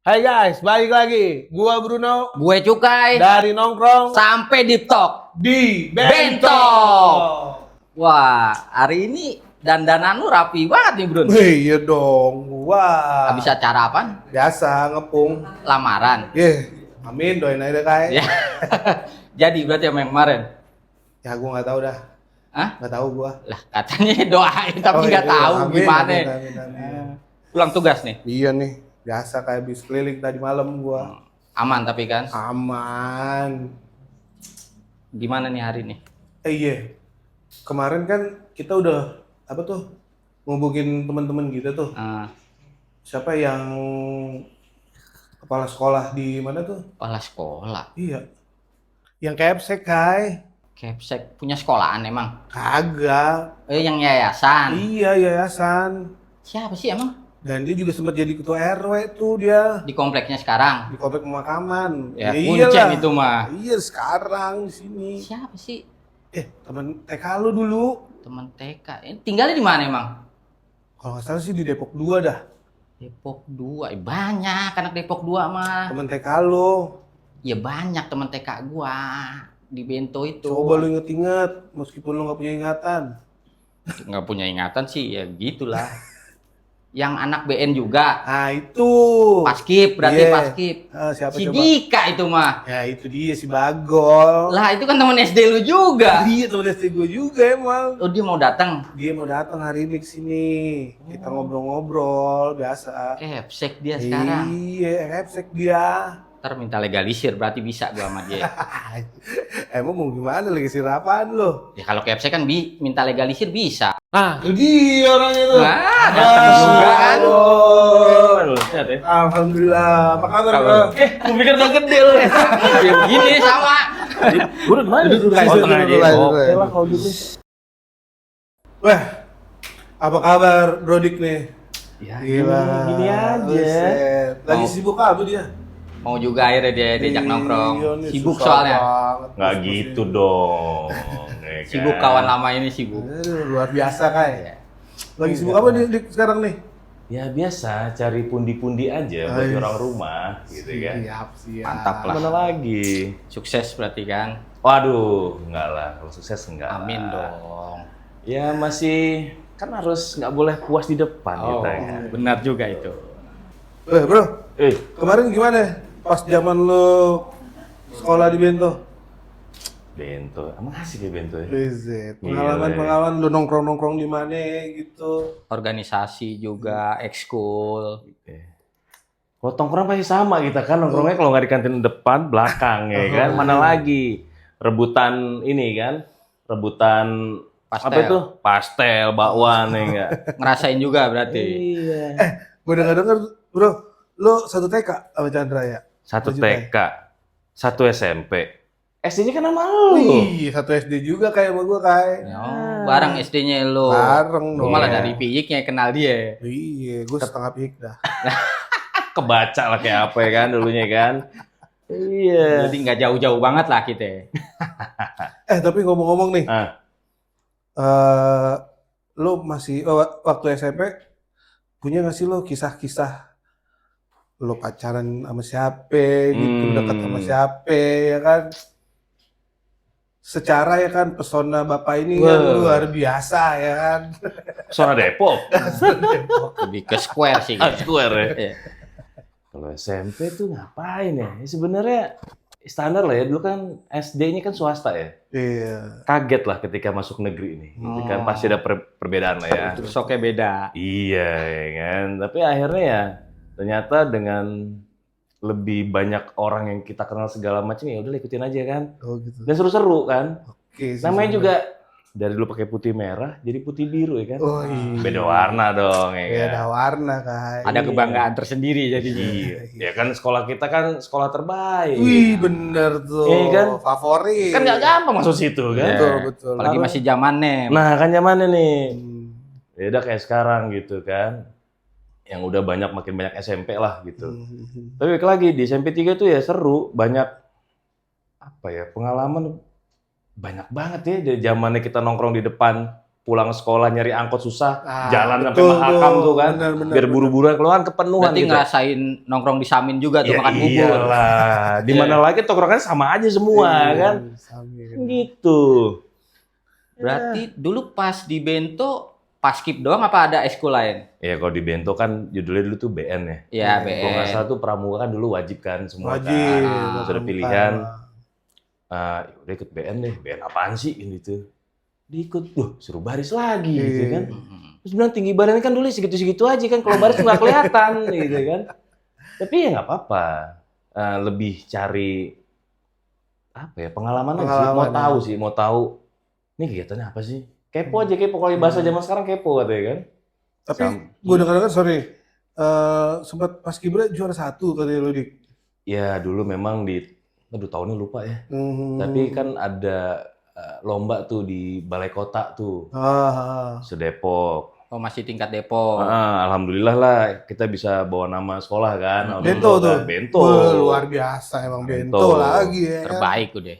Hai guys, balik lagi. Gua Bruno Gue Cukai dari nongkrong sampai Deep Talk. di Bento. Bento. Wah, hari ini dandanan lu rapi banget nih, Bro. Iya dong, gua. Habis acara apaan? Biasa ngepung. Lamaran. Amin, doain aja deh, Kai. Ya. Jadi berarti yang kemarin. Ya gua nggak tahu dah. Hah? Nggak tahu gua. Lah katanya doain tapi nggak iya, tahu amin, gimana. amin. Pulang tugas nih. Iya nih, biasa kayak bis keliling tadi malam gua. Aman tapi kan. Aman. Gimana nih hari ini? Iya. Kemarin kan kita udah apa tuh ngubungin teman-teman kita tuh. Ah, Siapa yang kepala sekolah di mana tuh? kepala sekolah. Iya. Yang KFC, Kai. Kepsek punya sekolahan emang. Kagak. Yang yayasan. Iya, yayasan. Siapa sih emang? Dan dia juga sempat jadi ketua RW tuh dia Di kompleksnya sekarang. di komplek pemakaman. Ya, iyalah. kuncen itu mah. Iya, sekarang di sini. Siapa sih? Teman TK lu dulu. Teman TK. Tinggalnya di mana emang? Kalau nggak salah sih di Depok 2 dah. Depok 2. Banyak anak Depok 2 mah. Teman TK lu. Ya banyak teman TK gua di Bento itu. Coba lu inget-inget meskipun lu nggak punya ingatan. Nggak punya ingatan sih ya gitulah. Yang anak BN juga. Nah, itu. Paskib berarti Iya. Paskib. Siapa Si coba? Dika itu mah. Ya itu dia si Bagol. Lah itu kan teman SD lu juga. Iya temen SD gue juga emang. Oh dia mau datang. Dia mau datang hari ini ke sini. Kita ngobrol-ngobrol biasa. Kepsek dia sekarang. Iya, Epsek dia. Ntar minta legalisir berarti bisa gua sama dia. Emang mau gimana lagi sirapan lo? Ya kalau KFC kan minta legalisir bisa. Ah, itu dia orangnya tuh. Wah, datang juga kan. Alhamdulillah. Apa kabar, Bro? Gue pikir udah gede lu. Ya begini sama. Gue udah mana? Duduk, Oh, duduk, tengah duduk, aja. duduk, Oke duduk. lah kalau gitu. Wah, apa kabar Brodik nih? Ya, Gila. gini aja. Buset. Lagi Mau. sibuk apa dia? Mau juga akhirnya dia diajak Iya, nongkrong. nih, Sibuk susah soalnya. banget. Nggak gitu dong. ya kan? Sibuk kawan lama ini sibuk. Aduh, luar biasa Kai. Iya. Lagi sibuk apa nih sekarang nih? Ya biasa, cari pundi-pundi aja buat Ais. orang rumah, gitu kan. Siap. Mantap lah. Mana lagi? Sukses berarti kan. Waduh, enggak lah. Kalau sukses enggak. Amin lah. dong. Ya masih, kan harus nggak boleh puas di depan Oh, kita kan. benar juga itu. Bro, kemarin gimana? Pas zaman lu sekolah di Bento? Bento, emang asik ya Bento ya? Buset. Gila, Pengalaman lu nongkrong-nongkrong di mana gitu. Organisasi juga, ekskul. Kalau tongkrong pasti sama kita kan, nongkrongnya kalau nggak di kantin depan, belakang ya kan. Mana lagi? Rebutan ini kan, rebutan Pastel. apa itu? Pastel, bakwan ya enggak? Ngerasain juga berarti. Iya. Gue denger bro, lu satu TK sama Chandra ya? Satu Lanjut, TK, satu SMP. SD-nya kan sama lu. Iya, satu SD juga kayak sama gue Kai. Oh, bareng SD-nya lo. Bareng Gue dong. malah dari piyiknya kenal dia. Iya, gue setengah pik dah. Kebaca lah kayak apa ya kan dulunya kan. Iya. Jadi nggak jauh-jauh banget lah kita. Tapi ngomong-ngomong nih, Ah, lu masih waktu SMP punya nggak sih lo kisah-kisah lo pacaran sama siapa gitu, dekat sama siapa ya kan? Secara ya kan pesona bapak ini kan Wah. luar biasa ya kan? Pesona Depok. Lebih ke square sih. Square ya. Iya. Kalau SMP tuh ngapain ya? Ya sebenarnya standar lah ya. Dulu kan SD-nya kan swasta ya. Iya. Kaget lah ketika masuk negeri ini. Gitu kan pasti ada perbedaan lah ya. Terus oke beda. Iya ya kan. Tapi akhirnya ya ternyata dengan lebih banyak orang yang kita kenal segala macam ya udah ikutin aja kan. Oh gitu. Dan seru-seru kan. Oke. Namanya juga dari dulu pakai putih merah jadi putih biru ya kan. Oh iya. Beda warna dong ya kan. Beda warna kan. Ada kebanggaan tersendiri jadinya. Iya. Ya kan sekolah kita kan sekolah terbaik. Wih bener tuh. Iya kan? Favorit. Kan nggak gampang masuk situ kan. Betul. Apalagi masih zamannya. Nah kan zamannya nih. Hmm. Beda kayak sekarang gitu kan. Yang udah makin banyak SMP lah gitu. Tapi balik lagi di SMP 3 tuh ya seru, banyak apa ya pengalaman banyak banget ya dari zamannya kita nongkrong di depan pulang sekolah nyari angkot susah, Ah, jalan sampai betul Mahakam tuh. tuh kan, Benar, biar buru-buru keluar kepenuhan Berarti gitu. ngerasain nongkrong di Samin juga tuh Ya makan bubur. iyalah, di mana lagi tongkrongan sama aja semua kan, gitu. Berarti dulu pas di Bento paskib doang apa ada ekskul lain? Ya kalau di Bento kan judulnya dulu tuh BN ya. Ya, Kalau nggak BN. salah tuh pramuka kan dulu wajib kan semua Wajib. kan. Terus ada pramuka. pilihan, udah ikut BN deh, BN apaan sih gitu. Diikut, suruh baris lagi gitu kan. Terus bilang tinggi badannya kan dulu segitu-segitu aja kan, kalau baris tuh nggak kelihatan gitu kan. Tapi ya nggak apa-apa, lebih cari apa ya pengalaman aja sih, mau tahu ini kegiatannya apa sih. Kepo aja, kepo. Kalau bahasa zaman sekarang kepo katanya kan. Tapi gue dengar-dengar sempat Paskibra juara 1 katanya lo, Dik. Ya dulu memang aduh tahunnya lupa ya. Tapi kan ada lomba tuh di Balai Kota tuh, se-Depok. Oh masih tingkat Depok. Alhamdulillah lah kita bisa bawa nama sekolah kan. Bento tuh. Bento. Luar biasa emang Bento lagi ya. Terbaik udah.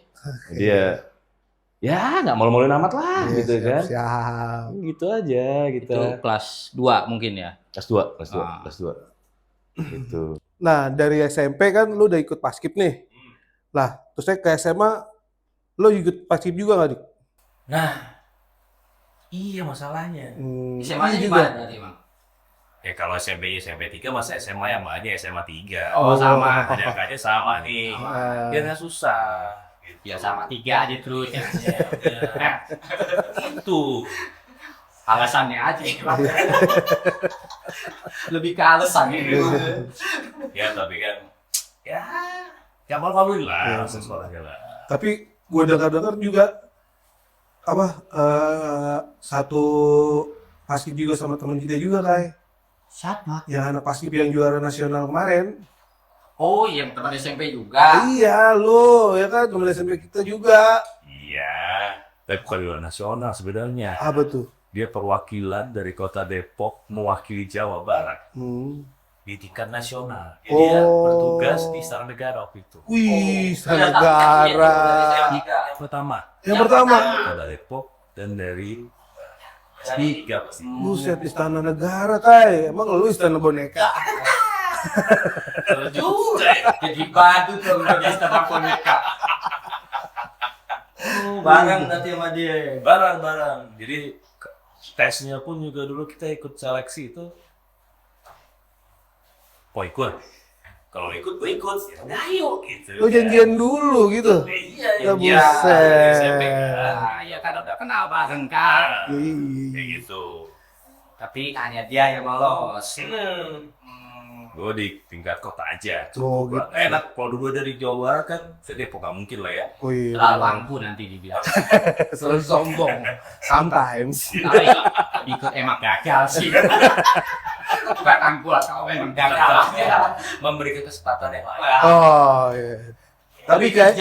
Dia ya nggak malu-maluin amat lah gitu kan. Siap. Gitu aja gitu. Itu kelas 2 mungkin ya. Kelas 2. Gitu. Nah, dari SMP kan lu udah ikut Paskib nih. Lah, terusnya ke SMA lu ikut Paskib juga nggak, Dik? Nah, iya masalahnya. SMA-nya di mana berarti, Bang? Ya kalau SMP 3 masa SMA yang mana SMA 3. Oh, sama. Ada sama nih. Ya nggak susah. Gitu. Ya sama 3 aja terus. Itu. Alasannya aja. Lebih ke alasan gitu. Ya tapi kan ya malu-maluin lah sekolahnya lah. Tapi gue dengar-dengar juga satu Paskib juga sama temen kita juga, Kai. Siapa? Yang anak Paskib yang juara nasional kemarin. Oh, yang teman SMP juga. Iya, lo ya kan temen SMP kita juga. Iya. Tapi bukan di luar nasional sebenarnya. Apa tuh? Dia perwakilan dari kota Depok mewakili Jawa Barat di tingkat nasional. Dia bertugas di Istana Negara waktu itu. Wih, Istana Negara. Yang pertama. Kota Depok dan dari tiga. Buset, Istana Negara, Kai. Emang lu Istana Boneka? Juga ya. Jadi badu tuh udah Istana Boneka. Barang nanti sama dia. Barang. Jadi tesnya pun juga dulu kita ikut seleksi itu. Ikut. Kalau ikut, gue ikut. Ya ayo gitu. Lu janjian dulu gitu? Iya. Buset. SMP kan. Ya kan udah kenal bareng kan. Kayak gitu. Tapi hanya dia yang lolos. Gue di tingkat kota aja. Oh, gitu. Enak. Kalau dulu dari Jawa Barat kan, Depok nggak mungkin lah ya. Oh iya. Terlalu angku nanti dibilang. Selalu sombong. Sometimes. Ikut emang gagal sih. Bukan angku lah, kalau memang gagal. Memberikan kesempatan yang lain. Oh iya. Tapi kayak,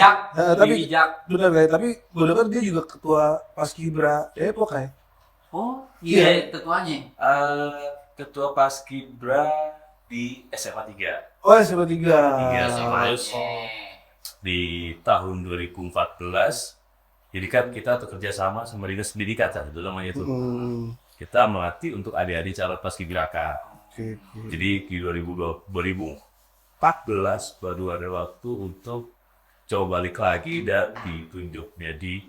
tapi bijak. benar kayak, tapi gue dengar dia juga ketua Paskibra Depok kayak. Oh iya, ketuanya. Ketua Paskibra di SMA 3. Oh SMA 3. Terus di tahun 2014, jadi kan kita bekerja sama Dinas Pendidikan saat itu namanya itu. Kita melatih untuk adik-adik calon paskibraka. Jadi di 2014 baru ada waktu untuk coba balik lagi dan ditunjuknya di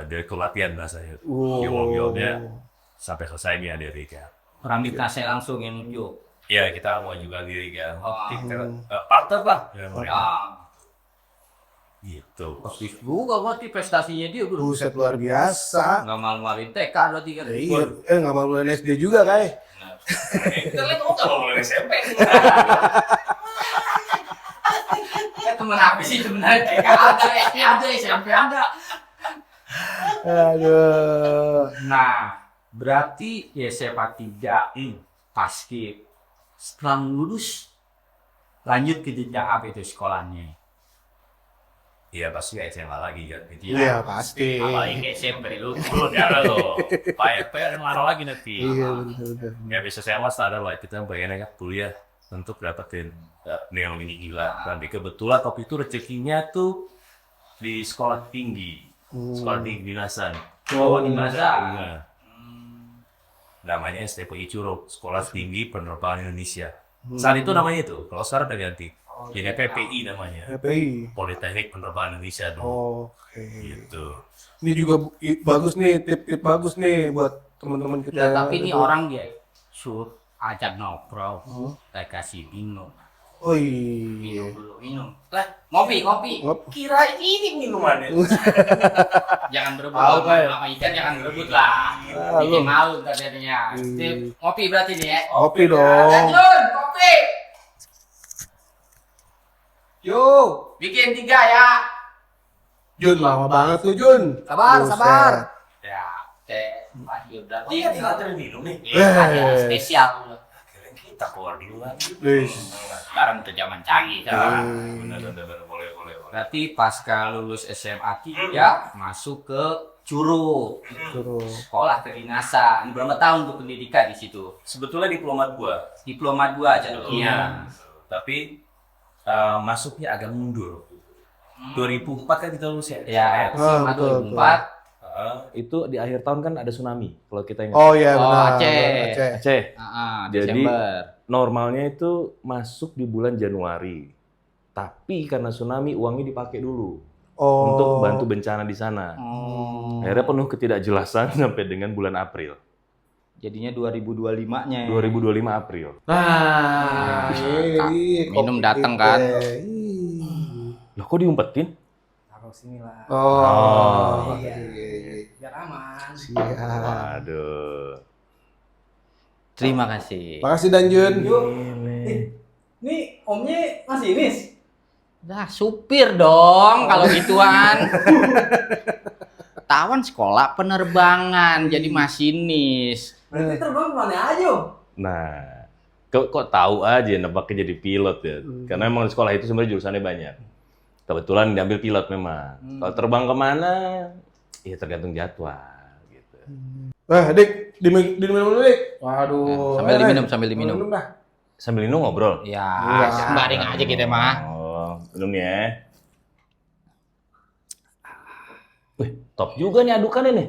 direktur latihan bahasanya. Yom-yomnya sampai selesai nih adik-adik kan. Orang minta saya langsung yang nunjuk. Ya kita mau juga diri kan. Partner lah. Gitu. Aktif juga berarti prestasinya dia bro. Buset luar biasa. Nggak malu-maluin TK berarti kan. Iya, nggak mau mulai SD juga kayak. Kita lihat nggak mau mulai SMP. Temen apa sih sebenarnya TK ada, SD ada, SMP ada. Aduh. Nah, berarti ya sepak tidak Paskib. Setelah lulus lanjut ke jenjang apa itu sekolahnya? Iya pasti SMA lagi kan. Iya pasti. Apalagi ke SMP lu darah lo. Payah marah lagi nanti. Iya benar. Ya bisa SMA standar lah kita pengennya kan kuliah untuk dapetin yang ini gila. Dan kebetulan waktu itu rezekinya tuh di sekolah tinggi. Sekolah tinggi dinasan. Oh, di masa. Iya. namanya STPI Curug, Sekolah Tinggi Penerbangan Indonesia. Saat itu namanya itu, kalau sekarang udah ganti. Jadi PPI namanya, PPI. Politeknik Penerbangan Indonesia dulu. Oke. Gitu. Ini juga bagus nih, tip-tip bagus nih buat teman-teman kita. Ya, tapi ini orang dia suruh ajak nongkrong, saya kasih minum. Oh iya. Minum. Lah, ngopi. Kira ini minumannya. Jangan berebut Tahu, sama, Pak. sama ikan, jangan berebut lah. Bikin malu ntar jadinya. Ngopi berarti nih ya. Kopi dong. Lanjut, kopi. Yo. Bikin 3 ya. Jun, lama banget tuh Jun. Sabar, Buset. sabar. Ya, berarti Iya, kita ada minum nih. ada spesial. Kirain kita keluar dulu lagi. Wis. Sekarang udah zaman canggih. Bener, boleh. Berarti pasca lulus SMA 3 masuk ke Curug, Suruh. sekolah kedinasan. Berapa tahun untuk pendidikan di situ? Sebetulnya diplomat gua. Diplomat 2 jadinya. Tapi masuknya agak mundur. 2004 kan kita lulus ya? Ya, SMA betul, 2004. Itu di akhir tahun kan ada tsunami, kalau kita ingat. Oh iya Oh, benar. Aceh. Aceh. Jadi Desember. normalnya itu masuk di bulan Januari. Tapi karena tsunami uangnya dipakai dulu Oh. untuk bantu bencana di sana. Akhirnya penuh ketidakjelasan sampai dengan bulan April. Jadinya 2025-nya. 2025 April. Nah, Minum datang kan. Loh kok diumpetin? Taruh sini lah. Oh. Iya. Iya. Biar aman. Siap. Waduh. Terima kasih. Makasih Dan Jun. Ini omnya masinis? Dah supir dong kalau gituan. Tawan sekolah penerbangan jadi masinis. Berarti terbang kemana aja? Nah, kok tahu aja nebaknya jadi pilot ya? Karena emang di sekolah itu sebenarnya jurusannya banyak. Kebetulan diambil pilot memang. Kalau terbang kemana, ya tergantung jadwal gitu. Dik, diminum dulu, Dik. Waduh. Sambil diminum. Minum dah. Sambil minum ngobrol. Ya, Iya. sembaring aja kita mah. Oh, minum nih ya. Wih, top juga nih adukannya nih.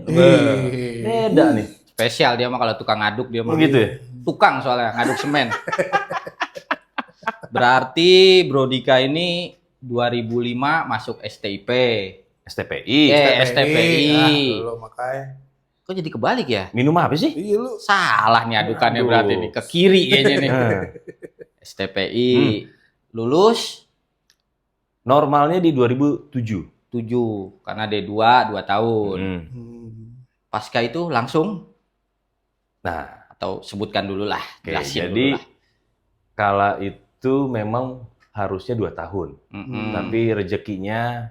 Beda nih. Spesial dia mah kalau tukang ngaduk dia mah. Oh gitu ya? Tukang soalnya ngaduk semen. Berarti Bro Dika ini 2005 masuk STIP. STPI. STPI. Lo makanya. Kok jadi kebalik ya? Minum apa sih? Iya lu. Salah nih adukannya Aduh. berarti nih. Ke kiri kayaknya nih. STPI. Lulus Normalnya di 2007. 7. Karena D2 2 tahun. Pasca itu langsung? Nah, Atau sebutkan dulu lah. oke. Jelasin Jadi dulu lah. kala itu memang harusnya 2 tahun. Tapi rezekinya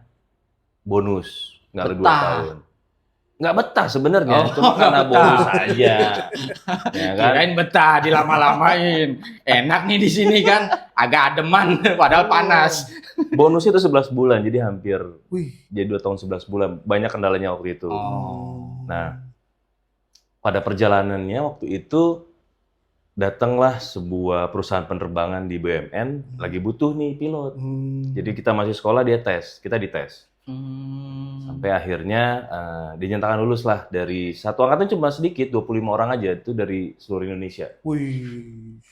bonus. Nggak ada 2 Betah. tahun. Nggak betah sebenarnya. Oh, Cuma karena nggak betah. bonus aja. Ya kan? Kirain betah dilama-lamain. Enak nih di sini kan. Agak ademan padahal panas. Bonusnya itu 11 bulan. Jadi hampir Wih. jadi 2 tahun 11 bulan. Banyak kendalanya waktu itu. Oh. Nah, pada perjalanannya waktu itu datanglah sebuah perusahaan penerbangan di BUMN lagi butuh nih pilot. Jadi kita masih sekolah, dia tes, kita dites. Sampai akhirnya dinyatakan lulus lah dari satu angkatan cuma sedikit, 25 orang aja itu dari seluruh Indonesia. Wih.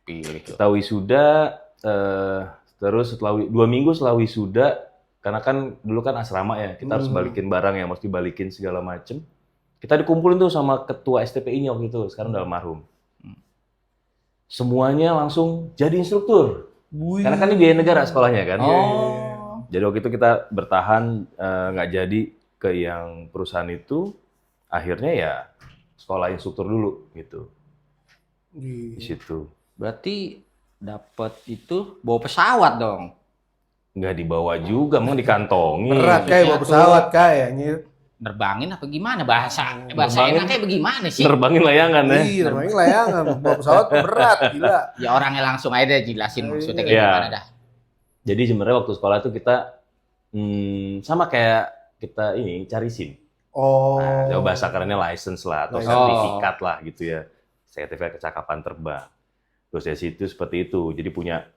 Pilih. Kita wisuda, terus setelah 2 minggu setelah wisuda, karena kan dulu kan asrama ya, kita harus balikin barang yang mesti dibalikin segala macem. Kita dikumpulin tuh sama ketua STPI-nya waktu itu, sekarang udah almarhum. Semuanya langsung jadi instruktur. Wih. Karena kan ini biaya negara sekolahnya kan. Oh. Jadi waktu itu kita bertahan nggak jadi ke yang perusahaan itu, akhirnya ya sekolah instruktur dulu gitu di situ. Berarti dapat itu bawa pesawat dong. Nggak dibawa juga, emang dikantongi. Berat kayak bawa pesawat kayaknya. Nerbangin apa gimana bahasa Nerbangin. enaknya bagaimana sih? Nerbangin layangan ya. Iya, namanya layangan. Bawa pesawat berat, gila. Ya orangnya langsung aja deh jelasin maksudnya kayak Iya. gimana dah. Jadi sebenarnya waktu sekolah itu kita sama kayak kita ini cari SIM. Oh. Nah, coba bahasa kerennya license lah atau License. sertifikat lah gitu ya. Sertifikat kecakapan terbang. Terus dari situ seperti itu. Jadi punya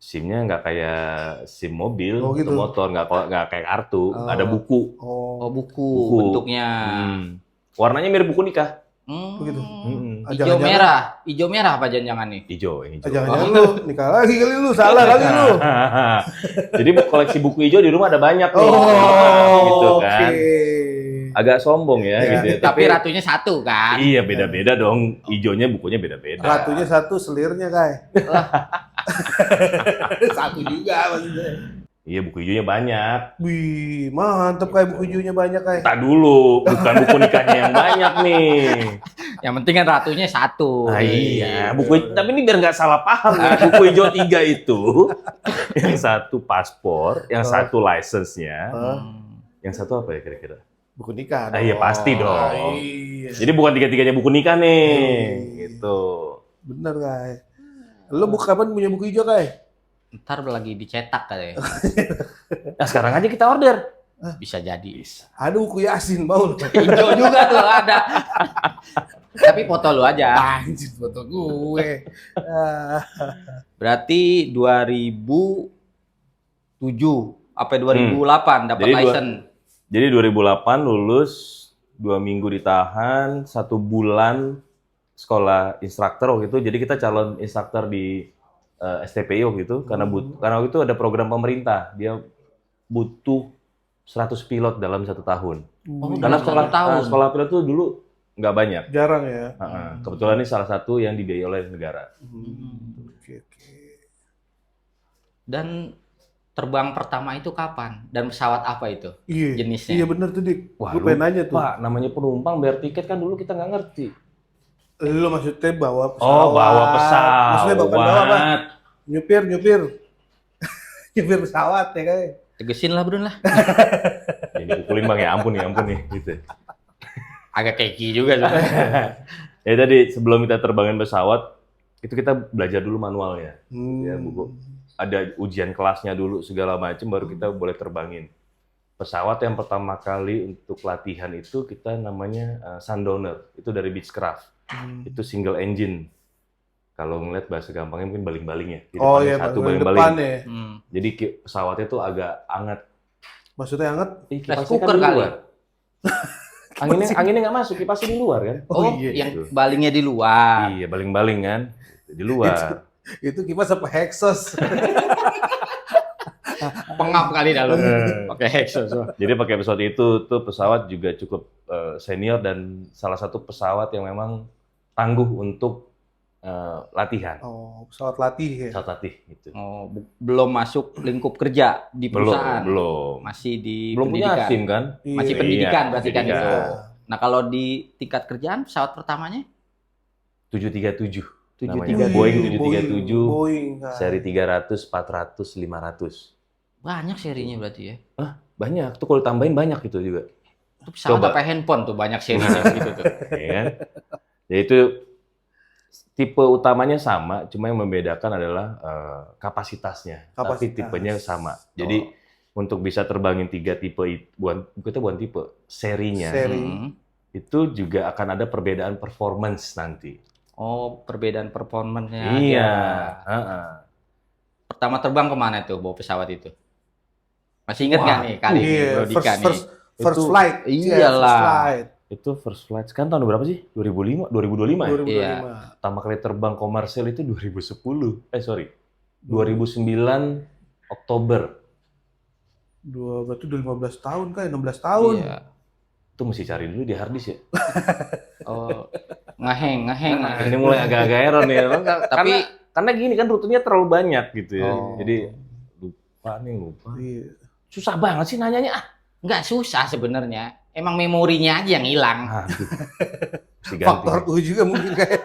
SIM-nya nggak kayak SIM mobil Oh, gitu. atau motor, nggak kayak kartu, Oh. ada buku. Oh Oh. buku, Buku. bentuknya. Warnanya mirip buku nikah. Hmm. Begitu. Hijau merah apa jangan nih? Hijau, yang hijau. Jangan-jangan lu nikah lagi kali lu, salah kali lu. Jadi koleksi buku hijau di rumah ada banyak nih. Gitu kan. Agak sombong ya, gitu ya. Tapi ratunya satu kan? Iya, beda-beda dong. Hijaunya bukunya beda-beda. Ratunya satu, selirnya Kai. Satu juga maksudnya. Iya, buku hijaunya banyak. Wih, mantep Kai, buku hijaunya banyak Kai. Tak dulu, bukan buku nikahnya yang banyak nih. Yang penting kan ratunya satu. Ah, iya, tapi ini biar nggak salah paham ya. Buku hijau 3 itu, yang satu paspor, yang satu license-nya, yang satu apa ya kira-kira? Buku nikah. Ah, iya pasti dong. Iya. Jadi bukan 3-3-nya buku nikah nih, gitu. Bener Kai. Lu kapan punya buku hijau Kai? Ntar lagi dicetak katanya. Nah sekarang aja kita order. Bisa jadi. Ada buku Yasin, mau lu? Hijau juga tuh ada. Tapi foto lu aja. Anjir, foto gue. Berarti 2007 apa 2008 dapat Jadi license. Jadi 2008 lulus, 2 minggu ditahan, 1 bulan sekolah instruktur waktu itu. Jadi kita calon instruktur di STPI waktu itu karena waktu itu ada program pemerintah. Dia butuh 100 pilot dalam 1 tahun. Karena sekolah pilot itu dulu nggak banyak. Jarang ya. Kebetulan ini salah satu yang dibiayai oleh negara. Oke. Dan terbang pertama itu kapan? Dan pesawat apa itu? Iya. Jenisnya? Iya bener tuh Dik. Wah, Gue pengen nanya tuh. Pak, namanya penumpang bayar tiket kan dulu kita nggak ngerti. Lu maksudnya bawa pesawat. Oh, bawa pesawat. Maksudnya bawa apa? Nyupir. Nyupir pesawat ya Kai. Tegesin lah Brun lah. Jadi pukulin Bang ya, ampun nih gitu. Agak keki juga tuh. Ya tadi sebelum kita terbangin pesawat itu kita belajar dulu manualnya. Ya, buku. Ada ujian kelasnya dulu segala macam baru kita boleh terbangin. Pesawat yang pertama kali untuk latihan itu kita namanya Sundowner. Itu dari Beechcraft. Itu single engine. Kalau ngeliat bahasa gampangnya mungkin baling-baling ya. Jadi satu baling-baling. Ya. Jadi pesawatnya tuh agak hangat. Maksudnya hangat? Rice cooker kali. Anginnya nggak masuk, kipasnya di luar kan? Oh, yang balingnya di luar. Iya, baling-baling kan, di luar. Itu kipas apa Hexos? Pengap kali dalam. Pakai Hexos. Jadi pakai pesawat itu tuh pesawat juga cukup senior dan salah satu pesawat yang memang tangguh untuk latihan. Oh, pesawat latih ya. Pesawat latih gitu. Oh, belum masuk lingkup kerja di perusahaan. Belum. Masih di Belum punya pendidikan. SIM kan? Masih Iya. pendidikan berarti kan pendidikan. itu. Nah, kalau di tingkat kerjaan pesawat pertamanya 737. 737. Namanya Boeing 737 Boeing, kan. seri 300, 400, 500. banyak serinya berarti ya. Banyak. Tuh kalau tambahin banyak gitu juga. Itu pesawat Coba. apa handphone tuh banyak serinya gitu tuh. Ya kan? Ya itu tipe utamanya sama, cuma yang membedakan adalah kapasitasnya. Tapi Kapasitas. tipenya sama. Jadi untuk bisa terbangin 3 tipe itu, bukan tipe, serinya, Seri. itu juga akan ada perbedaan performance nanti. Oh, perbedaan performanya. Iya. Pertama terbang kemana tuh bawa pesawat itu? Masih inget nggak nih kali ini Iya, Bro Dika nih? first Itu- flight. iyalah. Iya, first flight. Itu first flight, kan tahun berapa sih? 2005 ya? 2025. Pertama kali terbang komersial itu 2010. 2009 Oktober. Berarti udah 15 tahun kan, 16 tahun. Iya. Itu mesti cari dulu di harddisk ya. Oh, ngeheng. Ini mulai agak-agak error nih. Tapi Karena gini kan rutenya terlalu banyak gitu ya. Oh. Jadi lupa. Iya. Susah banget sih nanyanya. nggak susah sebenarnya. Emang memorinya aja yang hilang. Aduh. Mesti ganti. Faktor U juga mungkin kayak.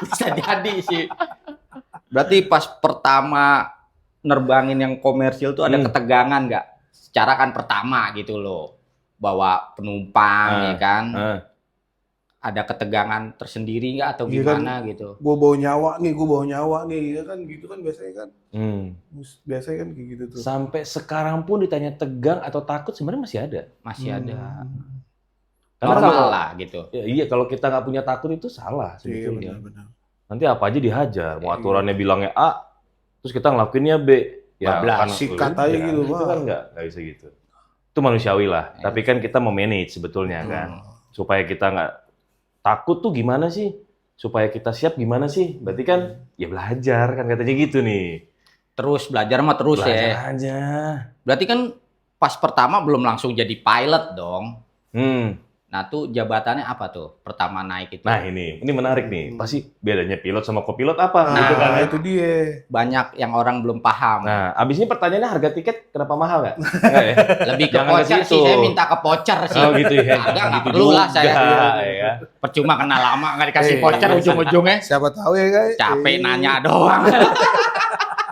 Bisa jadi sih. Berarti pas pertama nerbangin yang komersil tuh ada ketegangan nggak? Secara kan pertama gitu loh. Bawa penumpang ya kan. Ada ketegangan tersendiri nggak atau Iya kan. gimana gitu? Gue bawa nyawa nih, ya kan gitu kan biasanya kan. Biasanya kan kayak gitu tuh. Sampai sekarang pun ditanya tegang atau takut sebenarnya masih ada. Masih ada. Karena Normal kalau- lah gitu. Ya, iya kalau kita nggak punya takut itu salah Iya sebetulnya. benar-benar. Nanti apa aja dihajar. Mau aturannya bilangnya A, terus kita ngelakuinnya B. Ya, Bablas, sikat aja gitu, Itu Pak. kan nggak bisa gitu. Itu manusiawi lah. Tapi kan kita memanage sebetulnya kan. Supaya kita nggak takut tuh gimana sih? supaya kita siap gimana sih? Berarti kan ya belajar kan katanya gitu nih. Terus belajar mah terus Belajar ya. aja. Berarti kan pas pertama belum langsung jadi pilot dong. Hmm. Nah tuh jabatannya apa tuh pertama naik itu? Nah ini menarik nih. Pasti bedanya pilot sama kopilot apa? Nah, gitu kan ya. itu dia. Banyak yang orang belum paham. Nah, abis ini pertanyaannya harga tiket kenapa mahal nggak? Nggak ya? Lebih ke Jangan ke voucher situ. sih, saya minta ke voucher sih. Oh gitu ya. Agak nggak Gitu perlu lah juga, saya. ya. Percuma kenal lama nggak dikasih Eh, voucher ujung-ujungnya. Siapa tahu ya guys. Capek nanya doang.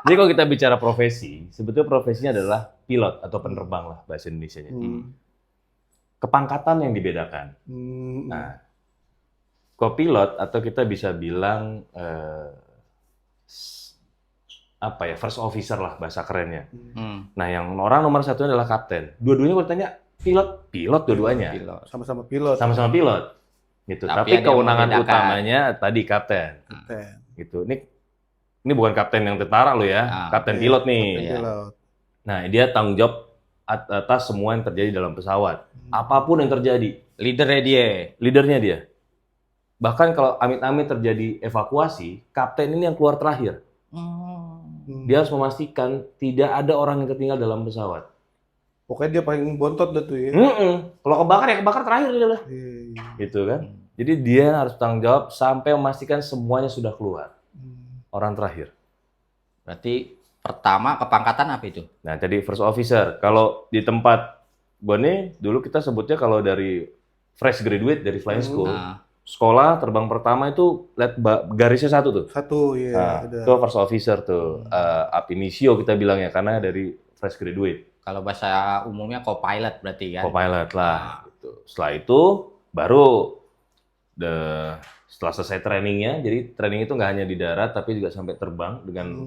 Jadi kalau kita bicara profesi, sebetulnya profesinya adalah pilot atau penerbang lah bahasa Indonesianya. Kepangkatan yang dibedakan. Nah, kopilot atau kita bisa bilang apa ya, first officer lah bahasa kerennya. Nah, yang orang nomor satu adalah kapten. Dua-duanya kalau ditanya pilot dua-duanya. Sama-sama pilot. Sama-sama pilot. Gitu. Tapi Tapi ada yang kewenangan membedakan. utamanya tadi kapten. Kapten. Gitu. Ini bukan kapten yang tentara lo ya, Ah, kapten iya. pilot nih. Iya. Pilot. Nah, dia tanggung jawab atas semua yang terjadi dalam pesawat. Apapun yang terjadi, Leadernya dia. leadernya dia. Bahkan kalau amit-amit terjadi evakuasi, kapten ini yang keluar terakhir. Dia harus memastikan tidak ada orang yang tertinggal dalam pesawat. Pokoknya dia paling bontot dah tuh ya. Kalau kebakar ya kebakar terakhir dia udah. Iya. Gitu kan. Jadi dia harus tanggung jawab sampai memastikan semuanya sudah keluar. Orang terakhir. Berarti pertama kepangkatan apa itu? Nah, jadi first officer. Kalau di tempat gua nih, dulu kita sebutnya kalau dari fresh graduate dari flying school, Nah, sekolah terbang pertama itu lihat garisnya satu tuh. Satu ya. Nah, Ada. itu first officer tuh. Ab initio kita bilangnya karena dari fresh graduate. kalau bahasa umumnya co-pilot berarti kan? Co-pilot lah. Gitu. Setelah itu baru setelah selesai trainingnya, jadi training itu nggak hanya di darat tapi juga sampai terbang dengan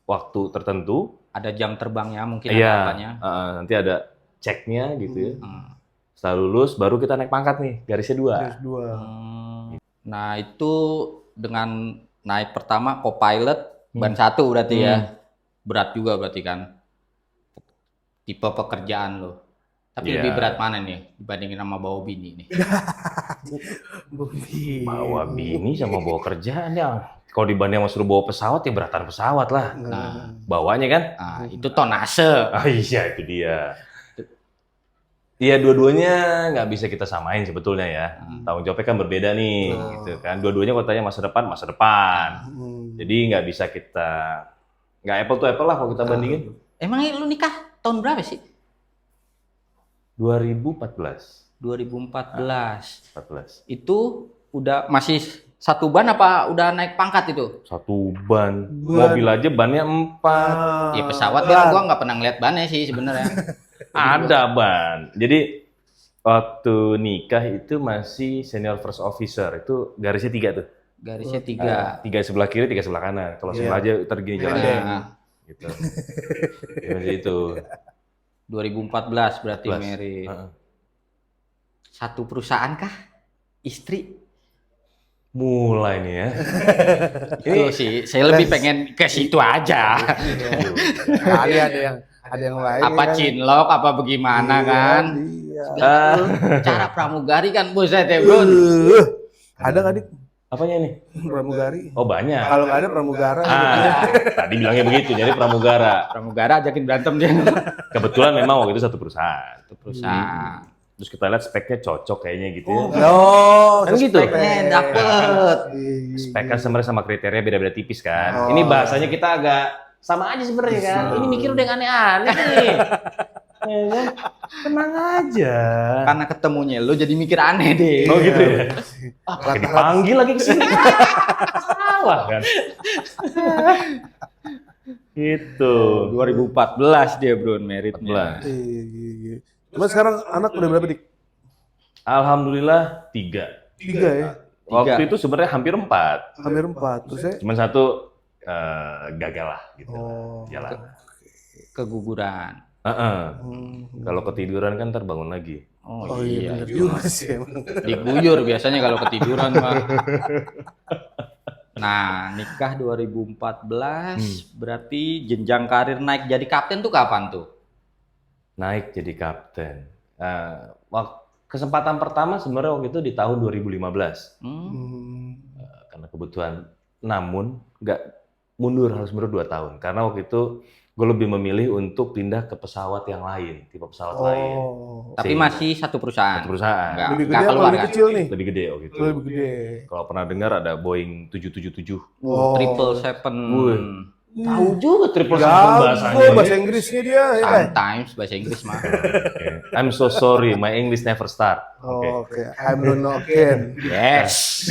waktu tertentu. Ada jam terbangnya mungkin Iya, ada apanya. nanti ada ceknya gitu ya. Hmm. Setelah lulus baru kita naik pangkat nih, garisnya 2. Garis dua. Nah itu dengan naik pertama co-pilot ban 1 berarti ya. Berat juga berarti kan. Tipe pekerjaan lo. Tapi Iya. lebih berat mana nih dibandingin sama bawa bini nih? Bawa bini sama bawa kerjaan ya. Kalau dibanding sama suruh bawa pesawat ya beratan pesawat lah. Nah, Bawanya kan? nah itu tonase. Ah iya itu dia. Iya dua-duanya nggak bisa kita samain sebetulnya ya. Tanggung jawabnya kan berbeda nih, gitu kan. Dua-duanya kalau tanya masa depan. Jadi nggak bisa kita nggak apple to apple lah kalau kita bandingin. Emangnya lu nikah tahun berapa sih? 2014. 2014. 14. Itu udah masih satu ban apa udah naik pangkat itu? Satu ban. Mobil aja bannya 4. Ya pesawat kan gua nggak pernah ngeliat bannya sih sebenarnya. Ada ban. Jadi waktu nikah itu masih senior first officer. Itu garisnya 3 tuh. Garisnya 3. 3 sebelah kiri, 3 sebelah kanan. Kalau sebelah aja tergini jalannya. Nah, Gitu. Ya, masih itu. 2014 berarti 14. merit. Heeh. Satu perusahaan kah? Istri? Mulai nih ya. Itu sih, saya lebih pengen ke situ aja. Kali ada yang lain. Apa kan. cinlok, apa bagaimana kan? Iya. Cara pramugari kan buset ya bro. Ada nggak dik Apanya nih? pramugari? Oh banyak. Kalau nggak ada pramugara. Tadi bilangnya begitu, jadi pramugara. Pramugara ajakin berantem dia. Kebetulan memang waktu itu satu perusahaan. Perusahaan. Terus kita lihat speknya cocok kayaknya gitu ya. Oh, Kan gitu. Speknya dapet. Spek kan sebenarnya sama kriteria beda-beda tipis kan. Ini bahasanya kita agak sama aja sebenarnya kan. Ini mikir udah yang aneh-aneh nih. Ya kan? Tenang aja. Karena ketemunya lu jadi mikir aneh deh. Oh gitu ya. Pakai dipanggil lagi ke sini. Salah kan. Gitu. 2014 dia bro meritnya. 14. Iya. Cuma sekarang anak udah berapa dik? Alhamdulillah 3. 3 ya. Waktu itu sebenarnya hampir 4. Hampir 4. Terus ya? Cuman satu gagal lah gitu. Oh. Jalan. Keguguran. Kalau ketiduran kan terbangun lagi. Oh iya bener juga sih emang. Diguyur biasanya kalau ketiduran mah. Nah, nikah 2014 berarti jenjang karir naik jadi kapten tuh kapan tuh? Naik jadi kapten. Kesempatan pertama sebenarnya waktu itu di tahun 2015. Karena kebutuhan. Namun nggak harus mundur 2 tahun. Karena waktu itu gue lebih memilih untuk pindah ke pesawat yang lain, tipe pesawat lain. Tapi Sehingga- masih satu perusahaan. Satu perusahaan. Enggak, Lebih enggak gede apa keluar lebih kan? kecil nih? Lebih gede waktu itu. Lebih gede. Kalau pernah dengar ada Boeing 777. Oh. 777. Wih. Tahu juga triple Jago bahasanya. bahasa Inggrisnya dia. Ya, kan? Sometimes bahasa Inggris mah. Oke. I'm so sorry, my English never start. Oke. Oke, I'm not again. Yes.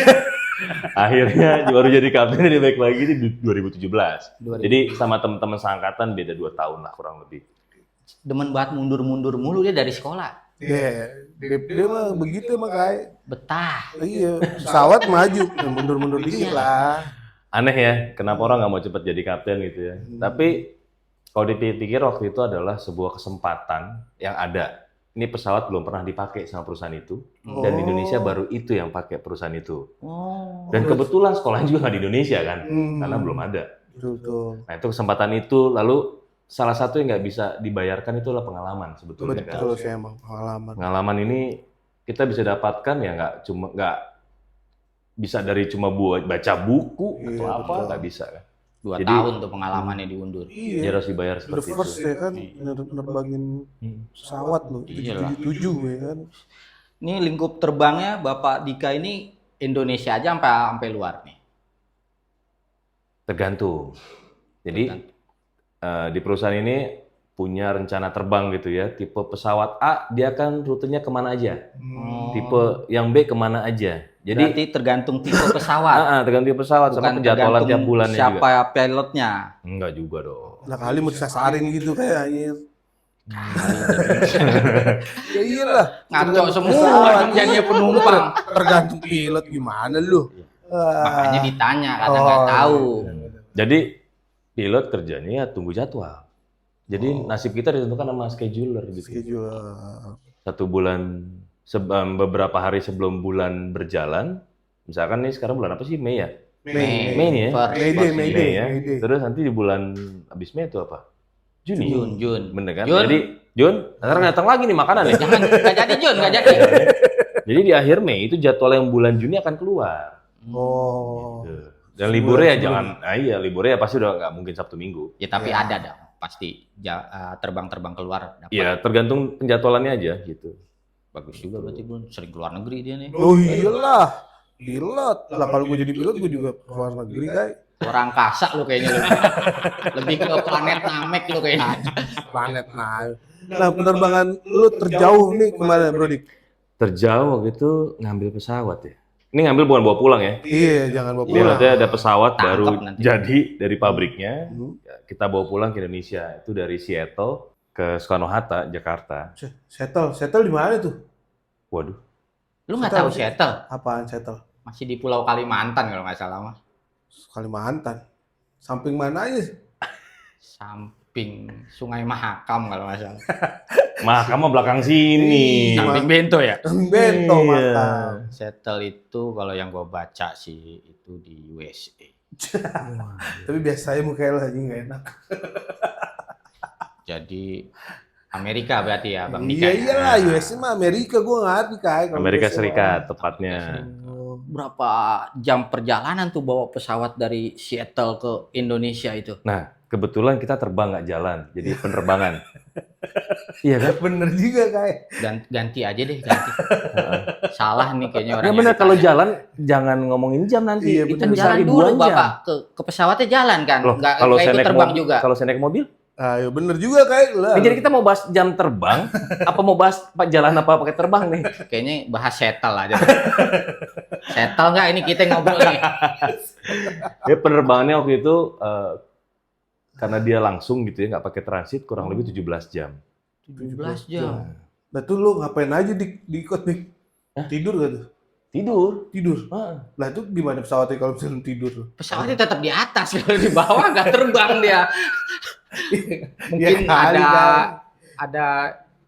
Akhirnya baru jadi kapten dia balik lagi di 2017. 2000. Jadi sama teman-teman seangkatan beda 2 tahun lah kurang lebih. Demen banget mundur-mundur mulu dia dari sekolah. Iya, dia mah begitu mah kayak. Betah. Iya, pesawat maju, mundur-mundur dikit lah. Aneh ya, kenapa orang nggak mau cepat jadi kapten gitu ya. Tapi kalau dipikir waktu itu adalah sebuah kesempatan yang ada. Ini pesawat belum pernah dipakai sama perusahaan itu. Dan di Indonesia baru itu yang pakai perusahaan itu. Oh. Dan kebetulan sekolahnya juga nggak di Indonesia kan. Karena belum ada. Betul. Nah itu kesempatan itu, lalu salah satu yang nggak bisa dibayarkan itu adalah pengalaman sebetulnya kan. Betul sih emang pengalaman. Pengalaman ini kita bisa dapatkan ya nggak bisa dari cuma buat baca buku Iya, atau apa, betul. nggak bisa kan. 2 Jadi- tahun tuh pengalamannya diundur. Dia Iya. harus dibayar The seperti first itu. ya kan nerbangin pesawat loh, Iyalah. 777 ya kan. Ini lingkup terbangnya Bapak Dika ini Indonesia aja sampai luar nih. Tergantung. Jadi di perusahaan ini punya rencana terbang gitu ya. Tipe pesawat A dia kan rutenya kemana aja. Tipe yang B kemana aja. Jadi Berarti tergantung tipe pesawat. tergantung tipe pesawat sama Bukan penjadwalan tergantung tiap bulannya siapa juga. pilotnya. Enggak juga dong. Lah kali mau disasarin gitu kayak anjir. Ya iyalah. Ngaco Tergantung semua pesawat. jadinya penumpang. Tergantung pilot gimana lu. Makanya ditanya karena Oh, nggak tahu. Jadi pilot kerjanya ya tunggu jadwal. Jadi nasib kita ditentukan sama scheduler gitu. Schedule. 1 bulan beberapa hari sebelum bulan berjalan, misalkan nih sekarang bulan apa sih? Mei ya? Mei. Mei nih ya? First. Mayday, Mei Mayday, ya. Mayday. Terus nanti di bulan habis Mei itu apa? Juni. Jun. Bener kan? Jun. Jadi Jun, ntar datang lagi nih makanan nih. Jangan nggak jadi Jun, nggak jadi. Jadi di akhir Mei itu jadwal yang bulan Juni akan keluar. Oh. Gitu. Dan liburnya ya jangan, liburnya ya pasti udah nggak mungkin Sabtu Minggu. Ya tapi ada dong pasti terbang-terbang keluar dapat. Iya, tergantung penjadwalannya aja gitu. Bagus juga berarti Bun, sering keluar negeri dia nih. Oh iyalah. Pilot. Lah kalau gue jadi pilot gue juga keluar negeri kayak. Orang angkasa lu kayaknya lu. Lebih ke planet Namek lu kayaknya. Planet nah penerbangan lu terjauh nih kemana Bro Dik? Terjauh gitu ngambil pesawat ya. Ini ngambil bukan bawa pulang ya. Iya, jangan bawa Jadi pulang. nanti ada pesawat Tangkap baru nanti. jadi dari pabriknya. Hmm. Ya, kita bawa pulang ke Indonesia. Itu dari Seattle ke Soekarno-Hatta, Jakarta. Settle di mana tuh? Waduh. Lu nggak Settle. tahu Seattle? Apaan settle? Masih di Pulau Kalimantan kalau nggak salah mah. Kalimantan. Samping mana aja? Samping Sungai Mahakam kalau nggak salah. Mahkamah belakang sini. Iya. Samping Bento ya. Bento Iya. mata. Seattle itu kalau yang gue baca sih itu di USA. Tapi biasanya muka lu aja nggak enak. Jadi Amerika berarti ya Bang Dika. Iya ya? iyalah, US mah Amerika gue ngerti kayak. kalau Amerika USA Serikat mah. tepatnya. Berapa jam perjalanan tuh bawa pesawat dari Seattle ke Indonesia itu? Nah, kebetulan kita terbang nggak jalan, jadi penerbangan. Iya kan? Bener juga kayak. Ganti aja deh, ganti. Salah nih kayaknya orang. Ya benar, kalau jalan jangan ngomongin jam nanti. Iya, Itu Kan bisa jalan ribuan dulu jam. Bapak ke pesawatnya jalan kan? Loh, Nggak kalau nggak saya ikut naik terbang mobil, juga. kalau saya naik mobil, Ayo bener juga kayak lah. jadi kita mau bahas jam terbang, apa mau bahas jalan apa pakai terbang nih? Kayaknya bahas settle aja. Settle nggak ini kita ngobrol nih? Ya penerbangannya waktu itu karena dia langsung gitu ya, nggak pakai transit, kurang lebih 17 jam. 17 jam. Nah tuh lu ngapain aja di kokpit? Tidur gak tuh? Tidur. Heeh. Lah itu gimana pesawatnya kalau misalnya tidur? Pesawatnya tetap di atas, kalau di bawah nggak terbang dia. Mungkin Ya kali, ada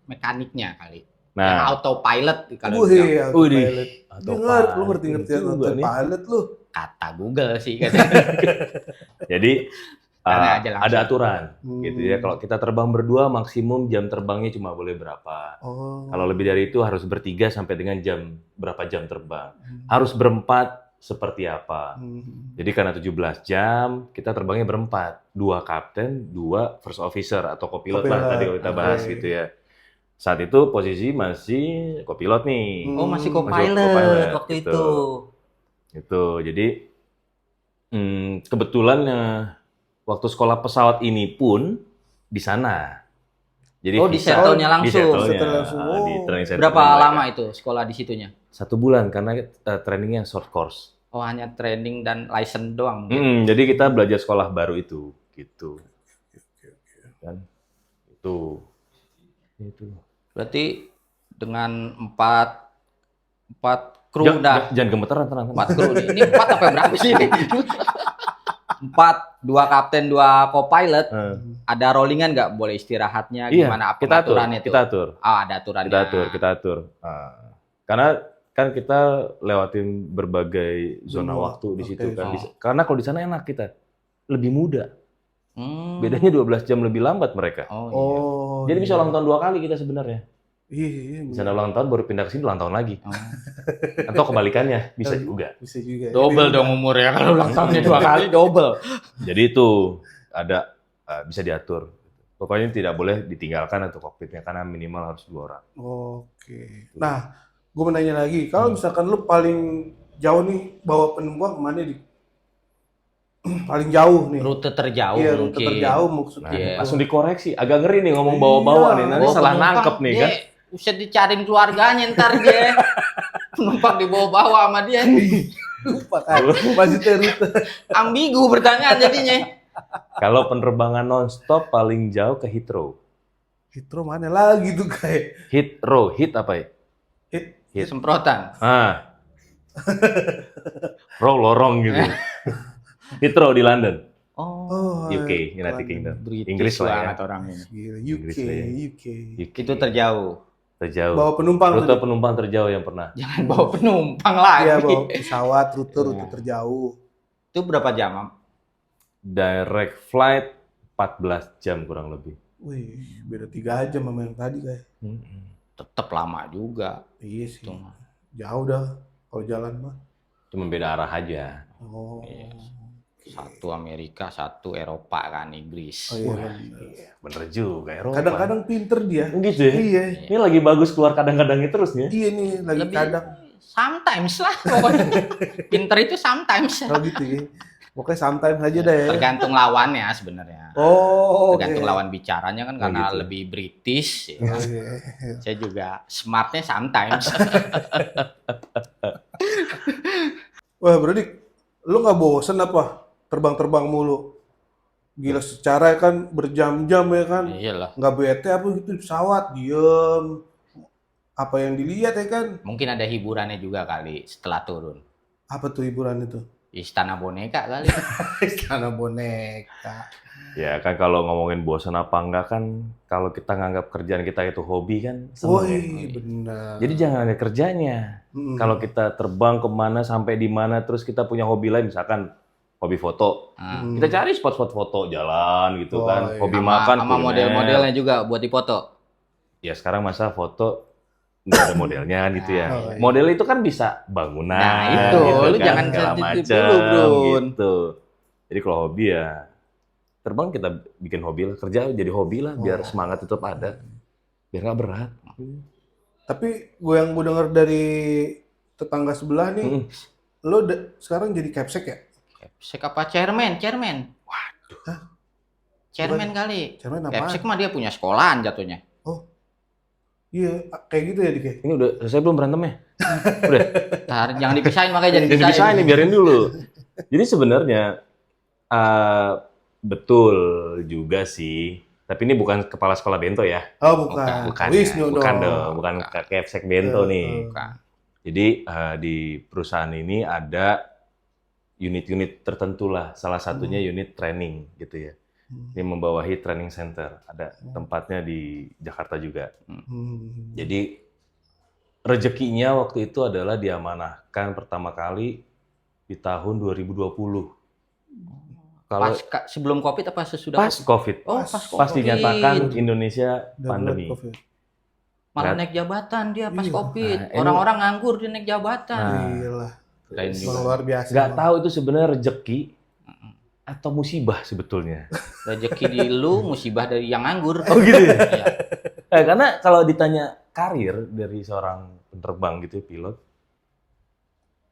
mekaniknya kali. Yang Nah, autopilot kalau Wih, bilang. autopilot. autopilot. Lu ngerti-ngerti Juga nih. autopilot lu. Kata Google sih katanya. Jadi Karena aja langsung. ada aturan Hmm. gitu ya. Kalau kita terbang berdua, maksimum jam terbangnya cuma boleh berapa. Oh. Kalau lebih dari itu harus bertiga sampai dengan berapa jam terbang. Harus berempat seperti apa. Hmm. Jadi karena 17 jam, kita terbangnya berempat. 2 kapten, 2 first officer atau kopilot lah Kopilot, tadi kalau kita bahas oke. gitu ya. Saat itu posisi masih kopilot nih. Oh, masih Hmm, co-pilot co-pilot, waktu gitu. itu. Itu. Jadi kebetulan waktu sekolah pesawat ini pun di sana. Jadi Oh, di visa- settle-nya di langsung. settle-nya, Settle langsung. di Oh. training center Berapa mereka. lama itu sekolah di situnya? 1 bulan karena trainingnya short course. Oh, hanya training dan license doang mungkin. Jadi kita belajar sekolah baru itu, gitu. Kan? Itu. Berarti dengan empat kru Jangan gemeteran, tenang. 4 kru nih. Ini 4 apa berapa sih ini? 4, 2 kapten, 2 co-pilot. Ada rollingan nggak? Boleh istirahatnya? Iya, Gimana kita atur, pengaturannya itu? kita atur. Oh, ada aturannya. Kita atur. Karena kan kita lewatin berbagai zona Benua. waktu di situ Oke. kan. Oh. Karena kalau di sana enak kita. Lebih muda. Hmm. Bedanya 12 jam lebih lambat mereka. Oh, iya. Oh. Jadi bisa iya. ulang tahun 2 kali kita sebenarnya. Iya. Di sana ulang tahun baru pindah ke sini ulang tahun lagi. Oh. Atau kebalikannya, bisa juga. Bisa juga. Double dong umurnya kalau ulang tahunnya 2 kali double. Jadi itu ada bisa diatur. Pokoknya tidak boleh ditinggalkan untuk kokpitnya karena minimal harus 2 orang. Oke. Nah, gue mau nanya lagi. Kalau misalkan lu paling jauh nih bawa penumpang kemana di? Paling jauh nih. Rute terjauh Iya, rute mungkin. terjauh maksudnya. Nah, Iya. langsung dikoreksi. Agak ngeri nih ngomong bawa-bawa Iya. nih. Nanti Bawa salah penumpang, nangkep nih kan. Bisa dicariin keluarganya ntar dia. Penumpang dibawa-bawa sama dia. Lupa kan. Maksudnya rute. Ambigu pertanyaan jadinya. Kalau penerbangan non-stop paling jauh ke Heathrow. Heathrow mana lagi tuh kayak? Heathrow, hit apa ya? Hit. Semprotan. Row lorong gitu. Heathrow di London, Oh, UK, United Kingdom. British Inggris lah ya. banget orang ini. Gila, Inggris lah ya. UK. UK. Itu terjauh. Terjauh. Bawa penumpang Rute tadi. penumpang terjauh yang pernah. Jangan bawa penumpang lagi. Iya, bawa pesawat, rute Iya. terjauh. Itu berapa jam, Am? Direct flight 14 jam kurang lebih. Wih, beda 3 jam sama yang tadi kayak. Tetap lama juga. Iya sih. Tuh. Jauh dah kalau jalan mah. Cuma beda arah aja. Oh. Iya. Satu Amerika, satu Eropa kan, Inggris. Oh iya. Wah, bener. Bener juga, Eropa. Kadang-kadang pinter dia. gitu ya. Iya. Ini lagi bagus keluar kadang-kadangnya terus nih. Iya nih, lagi Lebih kadang. sometimes lah pokoknya. Pinter itu sometimes. Oh gitu ya. Pokoknya sometimes aja deh ya. Tergantung lawannya sebenarnya. Oh, oke. Tergantung lawan bicaranya kan karena gitu. lebih British. Oh, Ya. iya. Saya juga smartnya sometimes. Wah, berarti lu nggak bosen apa terbang-terbang mulu? Gila, secara kan berjam-jam ya kan. Iyalah. Nggak bete apa gitu di pesawat, diem. Apa yang dilihat ya kan? Mungkin ada hiburannya juga kali setelah turun. Apa tuh hiburan itu? Istana boneka kali. Istana boneka. Ya kan kalau ngomongin bosan apa enggak kan kalau kita nganggap kerjaan kita itu hobi kan seneng ya. Woi, benar. Jadi jangan ada kerjanya. Mm. Kalau kita terbang kemana sampai di mana terus kita punya hobi lain misalkan hobi foto. Nah, Mm. Kita cari spot-spot foto jalan gitu Oh, kan. iya. Hobi sama, makan sama kuliner. model-modelnya juga buat dipoto. Ya sekarang masa foto nggak ada modelnya kan gitu ya. Oh, iya. Model itu kan bisa bangunan. Nah, itu. Lu jangan segala sensitif macam, dulu, Brun. gitu. Jadi kalau hobi ya terbang kita bikin hobi lah, kerja jadi hobi lah biar Oh. semangat tetap ada. Biar nggak berat. Tapi gue yang gue denger dari tetangga sebelah nih, Mm. lo sekarang jadi capsek ya? Capsek apa chairman? Waduh. Chairman kali. Chairman apaan? Capsek mah dia punya sekolahan jatuhnya. Iya, kayak gitu ya Dik. Ini udah selesai belum berantemnya? Udah. Ntar, jangan dipisahin makanya jangan Jadi dipisahin. bisa nih biarin dulu. Jadi sebenarnya betul juga sih. Tapi ini bukan kepala sekolah bento ya. Oh, bukan. Bukan, Wisnu bukan dong. dong. Bukan Kepsek bento nih. Bukan. Jadi di perusahaan ini ada unit-unit tertentu lah. Salah satunya unit training gitu ya. Ini membawahi training center. Ada tempatnya di Jakarta juga. Hmm. Jadi rezekinya waktu itu adalah diamanahkan pertama kali di tahun 2020. Kalau Sebelum COVID apa sesudah pas COVID? COVID, Oh, Pas- pas pas COVID. dinyatakan Indonesia Darurat pandemi. COVID. Malah Kan? naik jabatan dia pas Iya. COVID. Nah, ini- Orang-orang nganggur dia naik jabatan. Nah. Gila. Keren Emang juga. luar biasa. Nggak Bang. tahu itu sebenarnya rezeki atau musibah sebetulnya. Rezeki di lu, musibah dari yang nganggur. Oh gitu ya? Iya. Karena kalau ditanya karir dari seorang penerbang gitu, pilot,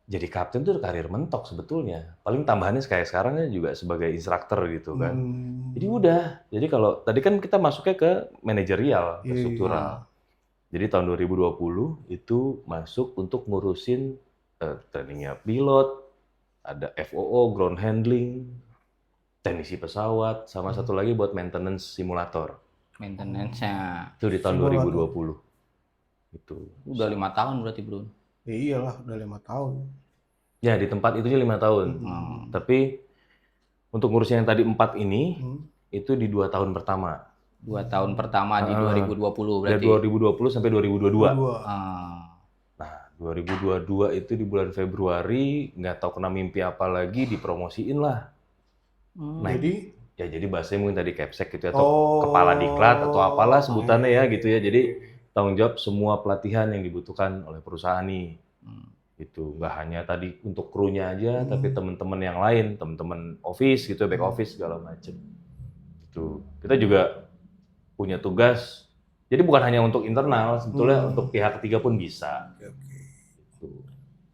jadi kapten tuh karir mentok sebetulnya. Paling tambahannya kayak sekarang ya juga sebagai instruktur gitu kan. Jadi udah. Jadi kalau tadi kan kita masuknya ke manajerial, ke Iya. struktural. Jadi tahun 2020 itu masuk untuk ngurusin trainingnya pilot, ada FOO, ground handling, teknisi pesawat, sama satu lagi buat maintenance simulator. Maintenance-nya Itu di tahun Simulator. 2020. Itu. udah 5 tahun berarti bro. Ya iyalah, udah 5 tahun. Ya di tempat itu 5 tahun. Tapi untuk ngurusin yang tadi 4 ini, itu di 2 tahun pertama. 2 tahun pertama di 2020 Dari berarti. 2020 sampai 2022. Dua. Ah, Nah, 2022 itu di bulan Februari, nggak tahu kena mimpi apa lagi, dipromosiin lah. Nah, Jadi ya jadi bahasanya mungkin tadi capsek gitu ya, atau Oh. kepala diklat atau apalah sebutannya ya gitu ya. Jadi tanggung jawab semua pelatihan yang dibutuhkan oleh perusahaan nih. Itu nggak hanya tadi untuk krunya aja, tapi teman-teman yang lain, teman-teman office gitu, back office segala macem. Itu kita juga punya tugas. Jadi bukan hanya untuk internal, sebetulnya untuk pihak ketiga pun bisa. Oke, oke. Gitu.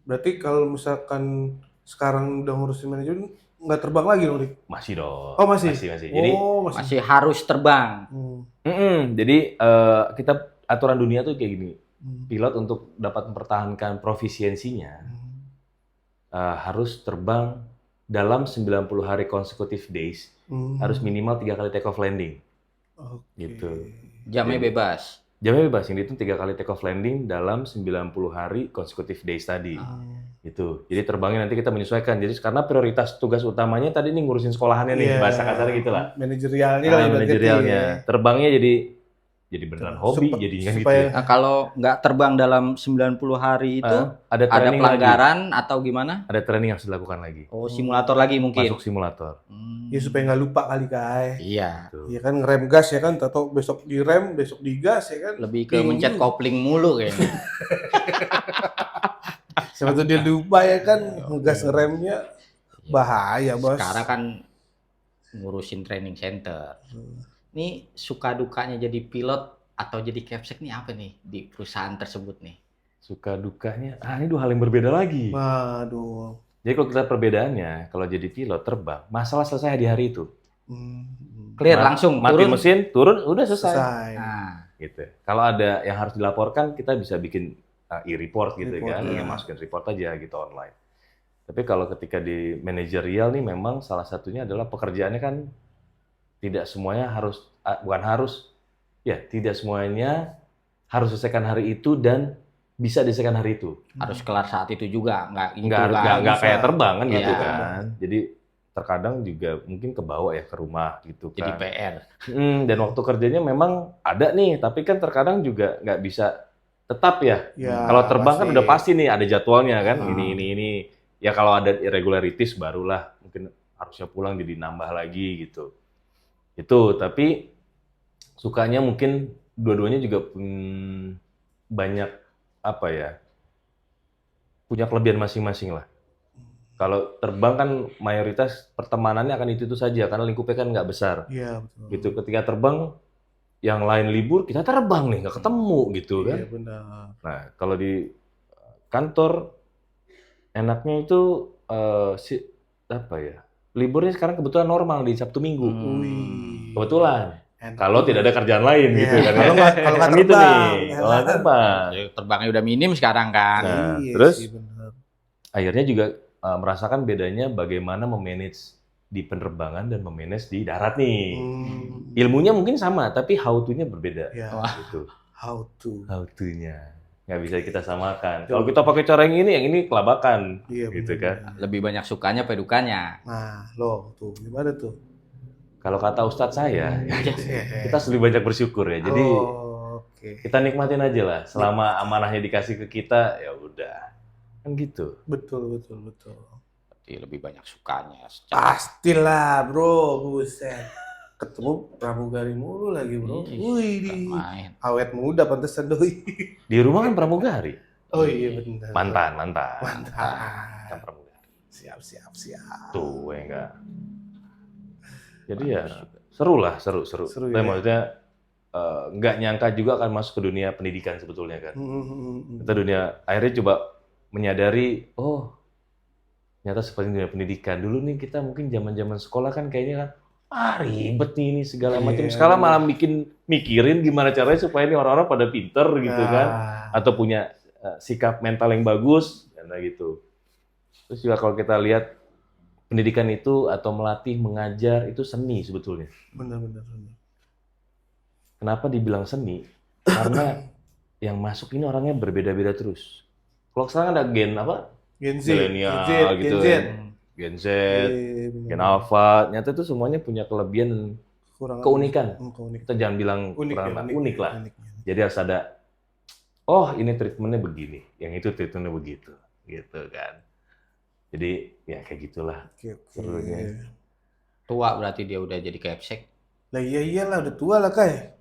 Berarti kalau misalkan sekarang udah ngurusin manajemen, nggak terbang lagi dong, Dik? Masih dong. Oh, masih? Masih. Jadi Oh, masih. masih harus terbang. jadi kita aturan dunia tuh kayak gini. Pilot untuk dapat mempertahankan profisiensinya harus terbang dalam 90 hari consecutive days, harus minimal 3 kali take off landing. Oke. Gitu. Jamnya bebas. Jamnya bebas, yang itu 3 kali take off landing dalam 90 hari consecutive days tadi. Gitu. Jadi terbangnya nanti kita menyesuaikan. Jadi karena prioritas tugas utamanya tadi nih ngurusin sekolahannya nih, Iya. bahasa kasarnya gitu lah. Manajerialnya lah. ibaratnya Manajerialnya. ya. Terbangnya jadi beneran hobi, Supaya- jadi kan gitu supaya- ya. Nah, kalau nggak terbang dalam 90 hari itu Ada ada training pelanggaran atau gimana? lagi. Ada training yang harus dilakukan lagi. Oh, simulator lagi mungkin. Masuk simulator. Ya supaya nggak lupa kali, Kai. Iya. Gitu. Iya kan ngerem gas ya kan, atau besok direm, besok digas ya kan. Lebih ke Bingung mencet juga. kopling mulu kayaknya. Siapa tuh dia lupa ya kan, ngegas ngeremnya bahaya, Bos. Sekarang kan ngurusin training center. Ini suka dukanya jadi pilot atau jadi capsek nih apa nih di perusahaan tersebut nih? Suka dukanya, ini 2 hal yang berbeda lagi. Waduh. Jadi kalau kita perbedaannya, kalau jadi pilot terbang, masalah selesai di hari itu. Clear Ma- langsung Mati turun. mesin, turun, udah selesai. Selesai. Nah, Gitu. Kalau ada yang harus dilaporkan, kita bisa bikin e-report gitu Report, kan, iya. masukin report aja gitu online. Tapi kalau ketika di manajerial nih, memang salah satunya adalah pekerjaannya kan tidak semuanya harus, bukan harus, ya tidak semuanya harus selesaikan hari itu dan bisa diselesaikan hari itu. harus kelar saat itu juga, nggak gitu Nggak kan. nggak kayak bisa. terbang kan gitu Iya. kan. Jadi terkadang juga mungkin kebawa ya ke rumah gitu Jadi kan. PR. Dan waktu kerjanya memang ada nih, tapi kan terkadang juga nggak bisa tetap ya. Ya, Kalau terbang kan pasti. udah pasti nih ada jadwalnya kan, Hmm. ini. Ya kalau ada irregularities barulah mungkin harusnya pulang jadi nambah lagi gitu. Itu, tapi sukanya mungkin dua-duanya juga banyak apa ya, punya kelebihan masing-masing lah. Kalau terbang kan mayoritas pertemanannya akan itu saja karena lingkupnya kan nggak besar. Iya, betul. Gitu. Ketika terbang, yang lain libur, kita terbang nih, nggak ketemu gitu kan. Iya, benar. Nah, kalau di kantor enaknya itu apa ya? Liburnya sekarang kebetulan normal di Sabtu Minggu. Wih. Kebetulan. Enak Kalau juga. tidak ada kerjaan lain Iya, gitu kan. kalau nggak Kan gitu terbang, nih. ya Kalau nggak kan? terbang. Terbangnya udah minim sekarang kan. Nah, Iya terus? sih, benar. Akhirnya juga merasakan bedanya bagaimana memanage di penerbangan dan memanage di darat nih. Ilmunya mungkin sama, tapi how to-nya berbeda. Ya, Gitu. how to. How to-nya. Nggak bisa kita samakan. Kalau kita pakai cara yang ini kelabakan. Iya, Gitu benar. kan. Lebih banyak sukanya apa dukanya? Nah, loh, tuh gimana tuh? Kalau kata Ustadz saya, Iya. kita harus lebih banyak bersyukur ya. Jadi Oh, oke. kita nikmatin aja lah. Selama amanahnya dikasih ke kita, ya udah. Kan gitu. Betul. Berarti lebih banyak sukanya. Secara Pastilah, bro, buset. Ketemu pramugari mulu lagi, bro. Ih, Wih, bukan main. awet muda pantesan doi. Di rumah kan pramugari. Oh iya benar. Mantan. Mantap. Kan pramugari. Siap. Tuh, ya enggak. Jadi ya seru. Seru, Tapi ya. maksudnya nggak nyangka juga akan masuk ke dunia pendidikan sebetulnya kan. Kita akhirnya coba menyadari, oh ternyata seperti dunia pendidikan. Dulu nih kita mungkin zaman sekolah kan kayaknya kan, ribet nih ini segala macam. Sekarang malah mikirin gimana caranya supaya ini orang-orang pada pinter gitu kan. Atau punya sikap mental yang bagus, karena gitu. Terus juga kalau kita lihat pendidikan itu atau melatih, mengajar itu seni sebetulnya. Benar. Kenapa dibilang seni? Karena yang masuk ini orangnya berbeda-beda terus. Kalau sekarang ada gen apa? Gen Z, Milenial gitu. Gen Z, Gen Alpha. Nyata itu semuanya punya kelebihan dan keunikan. Kita jangan bilang unik lah. Jadi harus ada, oh ini treatmentnya begini, yang itu treatmentnya begitu, gitu kan. Jadi ya kayak gitulah serunya. Tua berarti dia udah jadi kepsek. Lah iyalah udah tua lah Kai.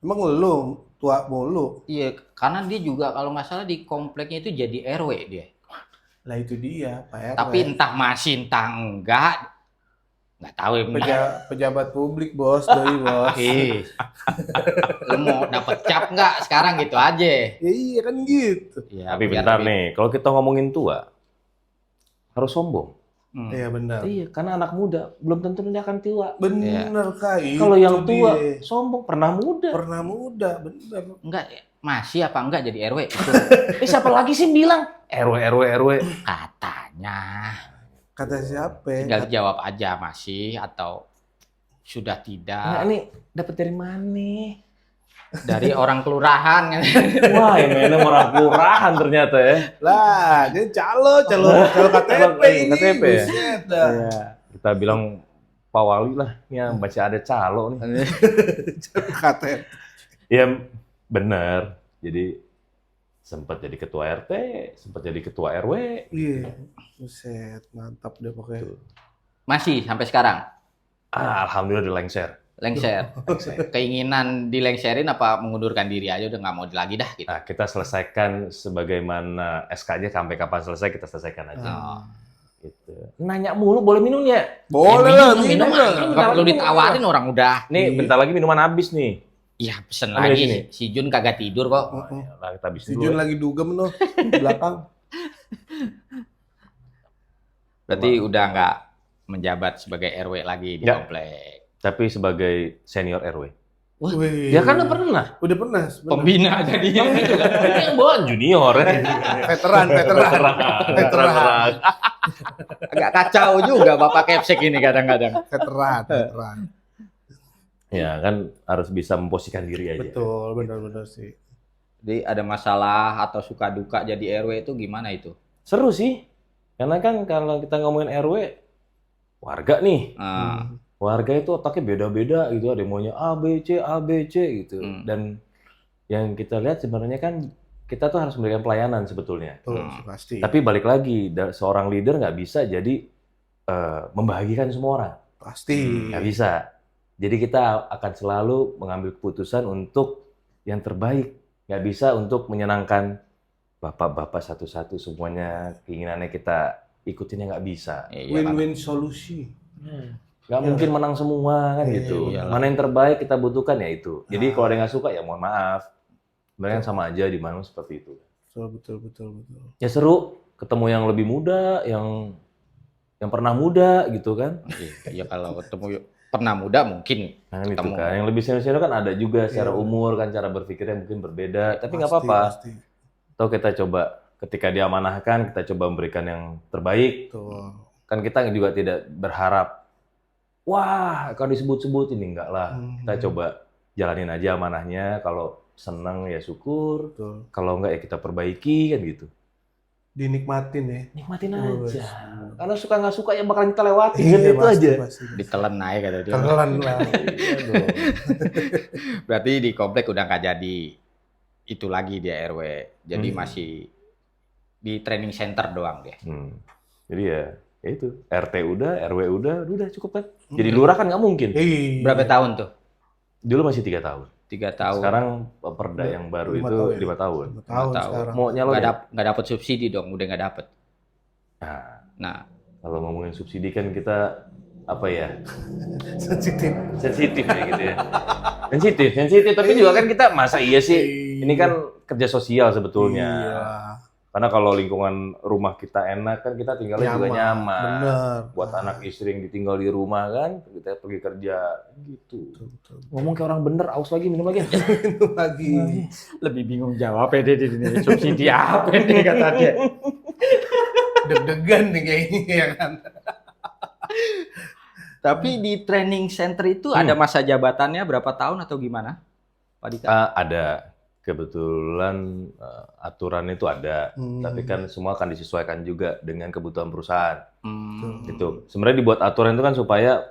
Emang lu tua mulu. Iya, karena dia juga kalau nggak salah di kompleknya itu jadi RW dia. Lah itu dia, Pak RW. Tapi entah masih entah nggak tahu ya. Pejabat publik bos, doi bos. Lu mau dapet cap nggak sekarang gitu aja. Iya kan gitu. Ya, Tapi bentar nih, kalau kita ngomongin tua, harus sombong. Iya benar. Iya, karena anak muda belum tentu dia akan tua. Bener Kai. Kalau yang itu tua dia. sombong pernah muda. Bener. Enggak, masih apa enggak jadi RW? Itu Siapa lagi sih bilang RW? katanya. Kata siapa? Tinggal jawab aja masih atau sudah Nah, tidak. ini dapat dari mana? Dari orang kelurahan. Wah, yang mainnya orang kelurahan ternyata ya. Lah, dia calo KTP ini. KTP ya? Buset dah. Iya. Kita bilang Pak Wali lah, yang baca ada calo nih. KTP. Ya benar. Jadi sempat jadi ketua RT, sempat jadi ketua RW. Iya. Buset, mantap deh pokoknya. Masih sampai sekarang. Alhamdulillah udah Lengser. Keinginan dilengserin apa mengundurkan diri aja udah nggak mau lagi dah gitu. Nah, kita selesaikan sebagaimana SK-nya sampai kapan selesai kita selesaikan aja. Gitu. Nanya mulu boleh minum ya? Boleh lah, minum lah. Nggak perlu ditawarin orang udah. Nih, bentar lagi minuman habis nih. Iya pesen Ambil lagi. sini. Si Jun kagak tidur kok. Nah, kita habis Si dulu. Jun lagi dugem loh di belakang. Berarti udah nggak menjabat sebagai RW lagi di Ya. komplek. Tapi sebagai senior RW. Wih. Ya kan udah pernah. Udah pernah. sebenarnya. Pembina jadinya. Ini yang bawa junior ya. Veteran. Agak kacau juga Bapak Kepsek ini kadang-kadang. Veteran. Ya kan harus bisa memposisikan diri aja. Betul, benar-benar sih. Jadi ada masalah atau suka duka jadi RW itu gimana itu? Seru sih. Karena kan kalau kita ngomongin RW, warga nih. Warga itu otaknya beda-beda gitu. Ada yang maunya A, B, C gitu. Dan yang kita lihat sebenarnya kan kita tuh harus memberikan pelayanan sebetulnya. Tuh, pasti. Tapi balik lagi, seorang leader nggak bisa jadi membahagikan semua orang. Pasti. Nggak bisa. Jadi kita akan selalu mengambil keputusan untuk yang terbaik. Nggak bisa untuk menyenangkan bapak-bapak satu-satu semuanya. Keinginannya kita ikutinnya nggak bisa. Win-win solusi. Nggak mungkin menang semua kan gitu. Mana yang terbaik kita butuhkan ya itu. Jadi kalau ada yang nggak suka ya mohon maaf. Sebenarnya sama aja di mana seperti itu. Betul. Ya seru ketemu yang lebih muda, yang pernah muda gitu kan. Iya kalau ketemu pernah muda mungkin Nah, itu ketemu. kan. Yang lebih senior kan ada juga secara umur kan cara berpikirnya mungkin berbeda. Tapi nggak apa-apa. Pasti. Atau kita coba ketika diamanahkan kita coba memberikan yang terbaik. Betul. Kan kita juga tidak berharap wah kalau disebut-sebut ini enggak lah. Kita coba jalanin aja amanahnya. Kalau senang ya syukur. Betul. Kalau enggak ya kita perbaiki kan gitu. Dinikmatin ya. Nikmatin aja. Karena suka nggak suka ya bakalan kita lewatin kan itu pasti, aja. Pasti. Ditelan aja kata dia. Telan lah. Berarti di komplek udah nggak jadi itu lagi dia RW. Jadi masih di training center doang dia. Jadi ya itu RT udah, RW udah cukup kan. Jadi lurah kan nggak mungkin. Berapa tahun tuh? Dulu masih 3 tahun. 3 tahun. Sekarang perda yang baru 5 itu tahun ya? 5 tahun. 5 tahun tahun. sekarang. Mau nyalon ya? Nggak dapet subsidi dong, udah nggak dapet. Nah, Kalau ngomongin subsidi kan kita apa ya? Sensitif. Sensitif ya gitu ya. Sensitif tapi juga kan kita masa iya sih ini kan kerja sosial sebetulnya. Iya. Karena kalau lingkungan rumah kita enak kan kita tinggalnya juga nyaman. Bener. Buat anak istri yang ditinggal di rumah kan, kita pergi kerja gitu. Betul. Ngomong kayak orang bener, aus lagi, minum lagi. Minum lagi. lebih bingung jawab dia di sini. Subsidi apa nih kata dia. Deg-degan nih kayaknya ya kan. Tapi di training center itu ada masa jabatannya berapa tahun atau gimana, Pak Dika? Ada. Kebetulan aturan itu ada, tapi kan semua akan disesuaikan juga dengan kebutuhan perusahaan. Gitu. Sebenarnya dibuat aturan itu kan supaya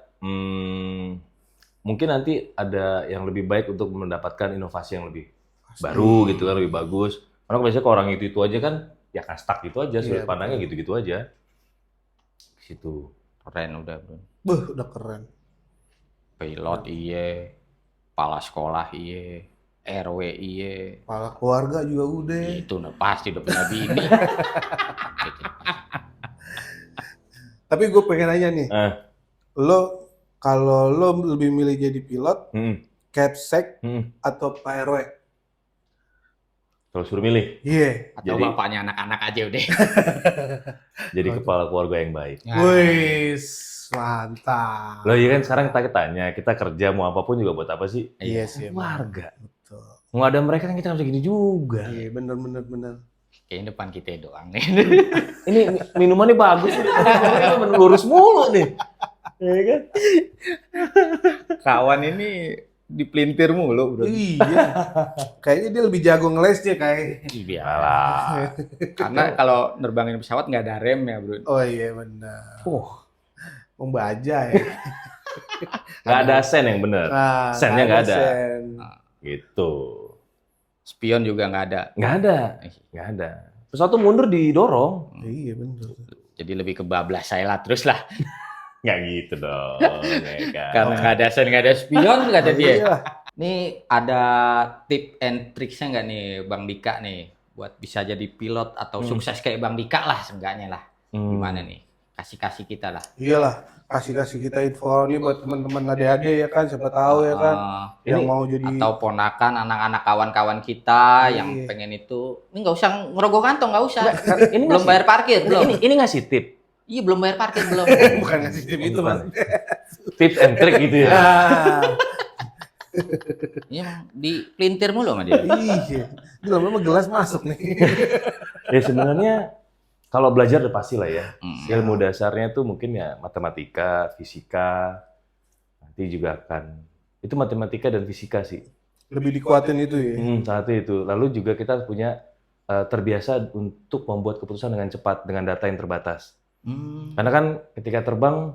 mungkin nanti ada yang lebih baik untuk mendapatkan inovasi yang lebih baru gitu kan, lebih bagus. Karena biasanya kalau orang itu aja kan ya kan stuck gitu aja, sudut pandangnya gitu-gitu aja. Situ. Keren udah, bro. Udah keren. Pilot iye, kepala sekolah iye, RW iye. Kepala keluarga juga udah. Itu pasti udah punya bini. Tapi gue pengen nanya nih, kalau lo lebih milih jadi pilot, Capsec atau Pak RW? Kalau suruh milih, Iya. Atau Jadi- bapaknya anak-anak aja udah. jadi kepala keluarga yang baik. Wis, mantap. Loh iya kan sekarang kita tanya, kita kerja mau apapun juga buat apa sih? Iya sih. emang. Keluarga. Betul. Mau ada mereka kan kita harus gini juga. Iya, bener. Kayaknya depan kita doang nih. Ini minumannya bagus nih. Lurus mulu nih. Iya kan? Kawan ini dipelintir mulu, bro. Iya. Kayaknya dia lebih jago ngelesnya kayak. Iya. Alah. Karena kalau nerbangin pesawat nggak ada rem ya, bro. Oh iya benar. Membaja ya. Nggak ada sen yang bener. Nah, Sennya nggak ada. sen. Gitu. Spion juga nggak ada. Nggak ada. Pesawat tuh mundur didorong. Iya benar. Jadi lebih kebablas saya lah terus lah. Nggak gitu dong. Ya kan? Karena nggak ada sen, nggak ada spion, kata dia. Iya. Nih ada tip and tricksnya nggak nih, Bang Dika nih, buat bisa jadi pilot atau sukses kayak Bang Dika lah, seenggaknya lah. Gimana nih? Kasih kita lah. Iyalah, kasih kita info nih buat teman-teman adik-adik ya kan, siapa tahu ya kan. Yang Ini- mau jadi Atau ponakan, anak-anak kawan-kawan kita Iya. yang pengen itu. Ini nggak usah ngerogoh kantong, nggak usah. Ini Belum ngasih- bayar parkir, belum. Ini ngasih tip. Iya, belum bayar parkir, belum. bukan ngasih tip itu, Bukan. Mas. Tips and trick gitu ya. Ah, Iya, emang dipelintir mulu sama dia. iya. Ini lama-lama gelas masuk nih. Ya sebenarnya kalau belajar udah pasti lah ya. Hmm. Ilmu dasarnya tuh mungkin ya matematika, fisika. Nanti juga akan itu matematika dan fisika sih. Lebih dikuatin itu ya. Satu itu. Lalu juga kita punya terbiasa untuk membuat keputusan dengan cepat dengan data yang terbatas. Karena kan ketika terbang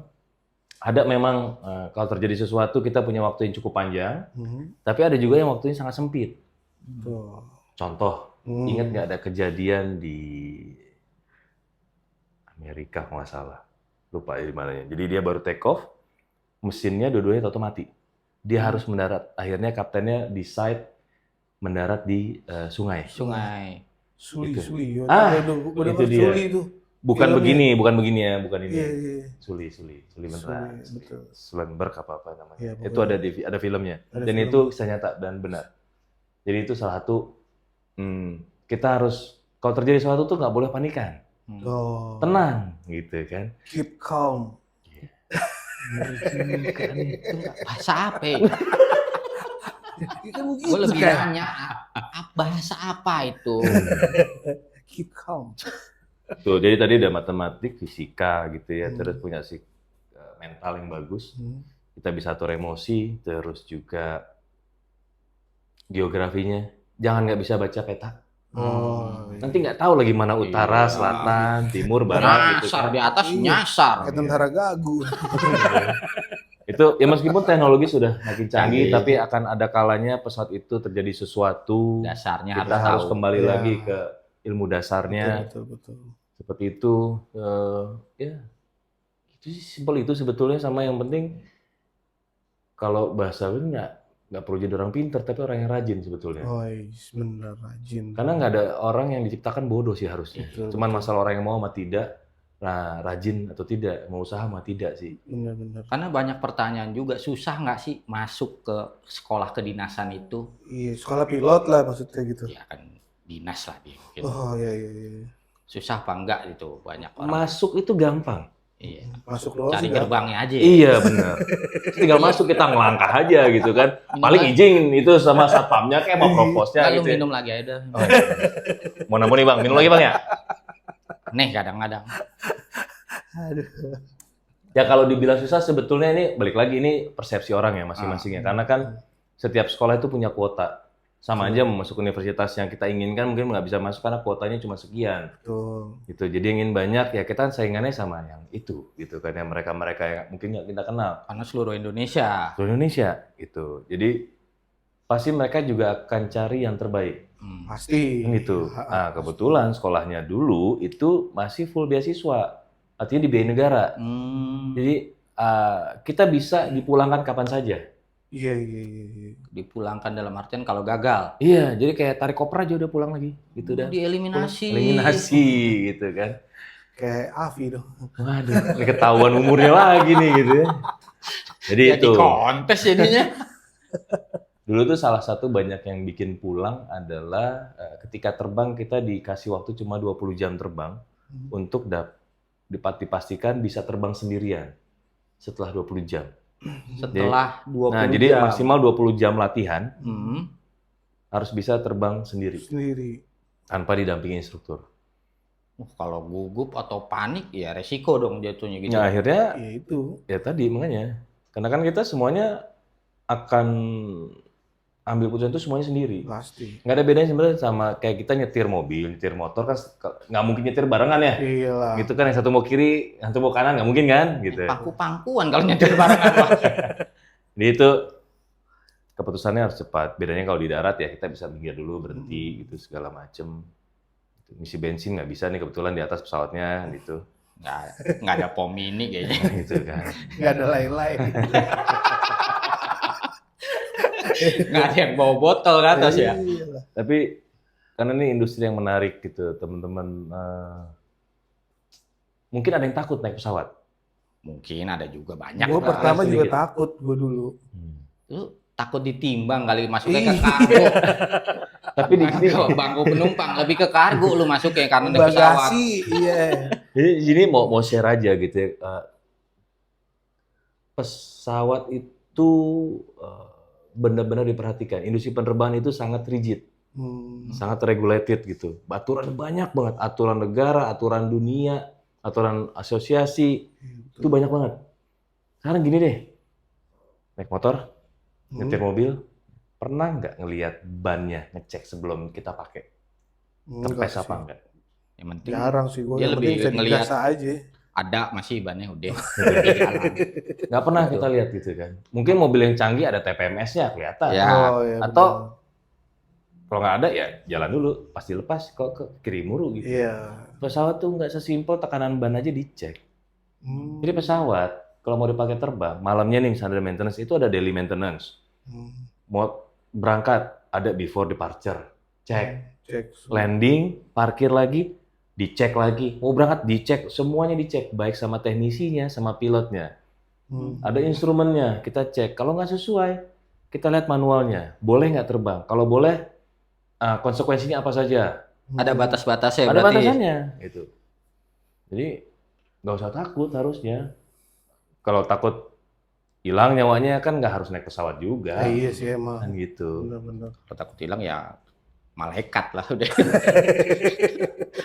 ada memang kalau terjadi sesuatu kita punya waktu yang cukup panjang, tapi ada juga yang waktunya sangat sempit. Tuh. Contoh, ingat nggak ada kejadian di Amerika kalau nggak salah, lupa di mananya. Jadi dia baru take off, mesinnya dua-duanya tahu mati. Dia harus mendarat. Akhirnya kaptennya decide mendarat di sungai. Sungai. Suli. itu dia. Suli itu. Bukan Filmnya. begini, bukan begini ya, bukan ini. Iya. Suli beneran. Suli, betul. Sulenberg apa namanya. Iya, Itu ada filmnya. Ada Dan film. itu kisah nyata dan benar. Jadi itu salah satu kita harus kalau terjadi sesuatu tuh nggak boleh panikan. Oh. Tenang gitu kan. Keep calm. Bahasa apa ya? Kan begitu Gue lebih kan. nanya, bahasa apa itu? Keep calm. Tuh, jadi tadi ada matematik, fisika gitu ya, terus punya mental yang bagus. Kita bisa atur emosi, terus juga geografinya. Jangan nggak bisa baca peta. Oh. Nanti nggak tahu lagi mana utara, Iya. selatan, timur, barat gitu Nyasar kan. di atas, Iya. nyasar. Kayak tentara gagu. Itu ya meskipun teknologi sudah makin canggih, Canggih. tapi akan ada kalanya pesawat itu terjadi sesuatu. Dasarnya Kita harus tahu. kembali Iya. lagi ke ilmu dasarnya. Betul. Seperti itu. Ya, itu sih simpel itu sebetulnya, sama yang penting kalau bahasa itu nggak perlu jadi orang pintar, tapi orang yang rajin sebetulnya. Oh, bener rajin. Karena nggak ada orang yang diciptakan bodoh sih harusnya. Betul, Cuman betul. masalah orang yang mau sama tidak. rajin atau tidak, mau usaha mah tidak sih. Benar-benar. Karena banyak pertanyaan juga, susah nggak sih masuk ke sekolah kedinasan itu? Iya, sekolah pilot lah maksudnya gitu. Ya kan dinas lah dia. Mungkin. Oh iya iya iya. Susah apa enggak gitu banyak orang. Masuk itu gampang. Iya. Masuk doang Cari sih. gerbangnya aja. Iya benar. Tinggal masuk kita ngelangkah aja gitu kan. Paling izin itu sama satpamnya kayak mau proposnya Lalu gitu. minum lagi aja. Oh, iya. Mau nampun nih bang, minum lagi bang ya? Nih kadang-kadang. Aduh. Ya kalau dibilang susah sebetulnya ini balik lagi ini persepsi orang ya masing-masing ya. Karena kan setiap sekolah itu punya kuota. Sama aja mau masuk universitas yang kita inginkan mungkin nggak bisa masuk karena kuotanya cuma sekian. Tuh. Gitu. Jadi ingin banyak ya kita saingannya sama yang itu gitu kan yang mereka-mereka yang mungkin nggak kita kenal. Karena seluruh Indonesia. Seluruh Indonesia gitu. Jadi pasti mereka juga akan cari yang terbaik. Pasti. Kan gitu. Nah, kebetulan sekolahnya dulu itu masih full beasiswa. Artinya dibiayai negara. Jadi kita bisa dipulangkan kapan saja. Iya iya iya. Dipulangkan dalam artian kalau gagal. Iya, jadi kayak tarik koper aja udah pulang lagi. Gitu dah. Dieliminasi. Eliminasi gitu kan. Kayak Avi dong. Waduh, ketahuan umurnya lagi nih gitu ya. Jadi itu. kontes jadinya. Dulu tuh salah satu banyak yang bikin pulang adalah ketika terbang kita dikasih waktu cuma 20 jam terbang untuk dipastikan bisa terbang sendirian setelah 20 jam. Setelah 20 Nah, jam. jadi maksimal 20 jam latihan Hmm. harus bisa terbang sendiri Sendiri. tanpa didampingi instruktur. Kalau gugup atau panik ya resiko dong jatuhnya gitu. Nah, akhirnya Ya itu. ya tadi makanya karena kan kita semuanya akan ambil putusan itu semuanya sendiri. Pasti. Nggak ada bedanya sebenarnya sama kayak kita nyetir mobil, nyetir motor kan nggak mungkin nyetir barengan ya. Iyalah. Gitu kan yang satu mau kiri, yang satu mau kanan nggak mungkin kan gitu. Pangku-pangkuan kalau nyetir barengan. Pak. Jadi itu keputusannya harus cepat. Bedanya kalau di darat ya kita bisa minggir dulu, berhenti gitu segala macem. Ngisi bensin nggak bisa nih kebetulan di atas pesawatnya gitu. Nggak ada pom mini kayaknya. Gitu kan. Nggak ada lain-lain. Nggak ada yang bawa botol ke atas ya. Iyalah. Tapi karena ini industri yang menarik gitu teman-teman. Mungkin ada yang takut naik pesawat. Mungkin ada juga banyak. Gue lah. pertama juga sedikit. takut gue dulu. Lu takut ditimbang kali masuknya ke Iya. kargo. Tapi di sini Kalau bangku penumpang lebih ke kargo lu masuknya karena naik pesawat. Bagasi, iya. Jadi sini mau share aja gitu ya. Pesawat itu benar-benar diperhatikan. Industri penerbangan itu sangat rigid, sangat regulated gitu. Aturan banyak banget, aturan negara, aturan dunia, aturan asosiasi, itu banyak banget. Sekarang gini deh, naik motor, nyetir mobil, pernah nggak ngelihat bannya ngecek sebelum kita pakai? Kempes apa enggak? Yang penting Jarang sih gue. Dia Yang lebih penting bisa ngelihat. dibiasa aja. ada masih bannya udah. Nggak pernah kita lihat gitu kan. Mungkin mobil yang canggih ada TPMS-nya kelihatan. Ya. Oh, iya, Atau kalau nggak ada ya jalan dulu, pasti lepas kok ke kiri muru gitu. iya. Pesawat tuh nggak sesimpel tekanan ban aja dicek. Hmm. Jadi pesawat kalau mau dipakai terbang, malamnya nih misalnya ada maintenance, itu ada daily maintenance. Mau berangkat ada before departure, cek. Cek. Landing, parkir lagi, dicek lagi. Mau berangkat dicek, semuanya dicek, baik sama teknisinya, sama pilotnya. Ada instrumennya, kita cek. Kalau nggak sesuai, kita lihat manualnya. Boleh nggak terbang? Kalau boleh, konsekuensinya apa saja? Ada batas-batasnya Ada berarti. batasannya, gitu. Jadi nggak usah takut harusnya. Kalau takut hilang nyawanya kan nggak harus naik pesawat juga, Iya sih emang. kan gitu. Benar-benar. Kalau takut hilang ya malaikat lah udah.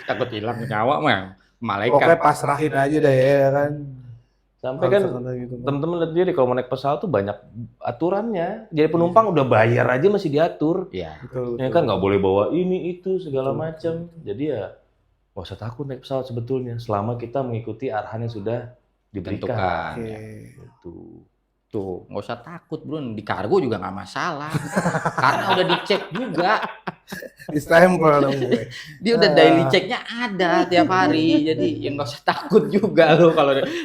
Takut hilang nyawa mah Pokoknya malaikat. pasrahin aja deh ya kan. Sampai kan Gitu. teman-teman lihat sendiri kalau mau naik pesawat tuh banyak aturannya. Jadi penumpang udah bayar aja masih diatur. Ya. Betul, Ya kan nggak boleh bawa ini itu segala macam. Jadi ya nggak usah takut naik pesawat sebetulnya selama kita mengikuti arahan yang sudah diberikan. Tentukan. Oke. Ya. Gitu. Tuh, nggak usah takut, bro. Di kargo juga nggak masalah. Karena udah dicek juga. Di-stempel dong gue. Dia udah daily checknya ada tiap hari. Jadi ya nggak usah takut juga lo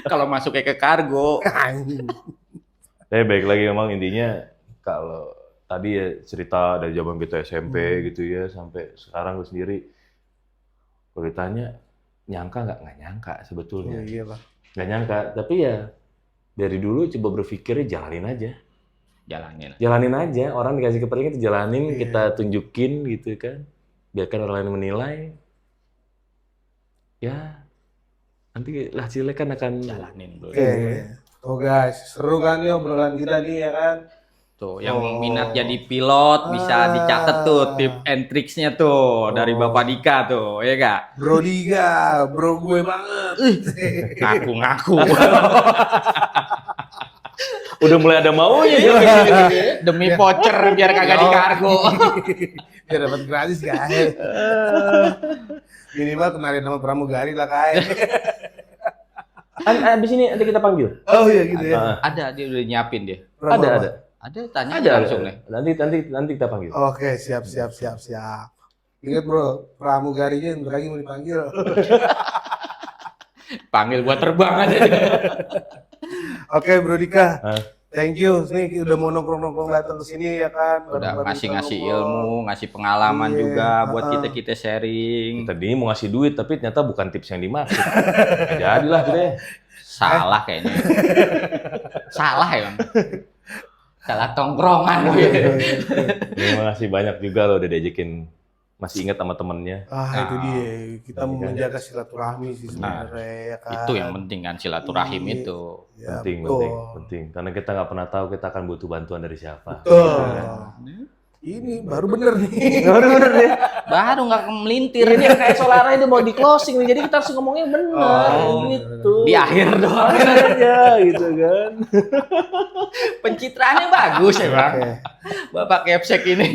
kalau masuk kayak ke kargo. Tapi baik lagi memang intinya kalau tadi ya cerita dari zaman kita SMP gitu ya sampai sekarang gue sendiri kalau ditanya nyangka nggak nyangka sebetulnya. Iya lah. Nggak nyangka, tapi ya dari dulu coba berpikirnya jalanin aja, orang dikasih kepentingan itu jalanin, Iya. kita tunjukin gitu kan, biarkan orang lain menilai, ya nanti hasilnya kan akan Jalanin bro. Oke. Oh guys, seru kan ya obrolan kita nih ya kan. Tuh, yang Oh. minat jadi pilot bisa dicatat tuh tip and tricksnya tuh dari Bapak Dika tuh, ya gak? Bro Diga, bro gue banget. Ngaku-ngaku. udah mulai ada maunya Iya. ya. Demi voucher biar kagak di kargo. Biar dapat gratis guys. Minimal kenalin nama pramugari lah guys. Abis ini nanti kita panggil. Oh iya gitu ya. Ada, dia udah nyiapin dia. Ada. Ada, tanya Ada langsung nih. Nanti kita panggil. Oke, siap. Ingat bro, pramugarinya bentar lagi mau dipanggil. Panggil buat terbang aja. Oke, Bro Dika. Hah? Thank you. Nih udah mau nongkrong-nongkrong datang ke sini ya kan. Udah Bareng-bareng ngasih-ngasih kita ngobrol. ilmu, ngasih pengalaman Iya, juga buat heeh. kita sharing. Tadi mau ngasih duit, tapi ternyata bukan tips yang dimaksud. Nggak jadilah gitu deh. Salah kayaknya. Salah ya, Bang. Salah tongkrongan. Terima kasih banyak juga lo udah diajakin, masih ingat sama temennya. Itu dia. Kita Iya. menjaga silaturahmi sih sebenarnya ya kan. Itu yang penting kan silaturahim Iya. itu. Ya, Penting. Karena kita nggak pernah tahu kita akan butuh bantuan dari siapa. Betul. Ini baru bener nih. Baru nggak melintir. Ini kayak Solara itu mau di closing nih, jadi kita harus ngomongnya benar Oh. gitu. Di akhir doang. aja gitu kan. Pencitraannya bagus ya Bang. Oke. Bapak Kepsek ini.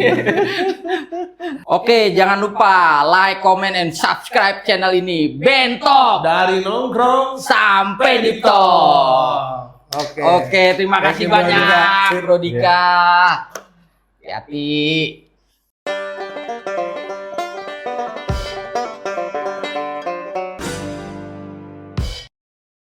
Oke, jangan lupa like, comment, and subscribe channel ini. Bentok Dari nongkrong sampai di top. Oke. Oke, terima Thank kasih you, Bro Dika. banyak Bro Dika. Hati-hati.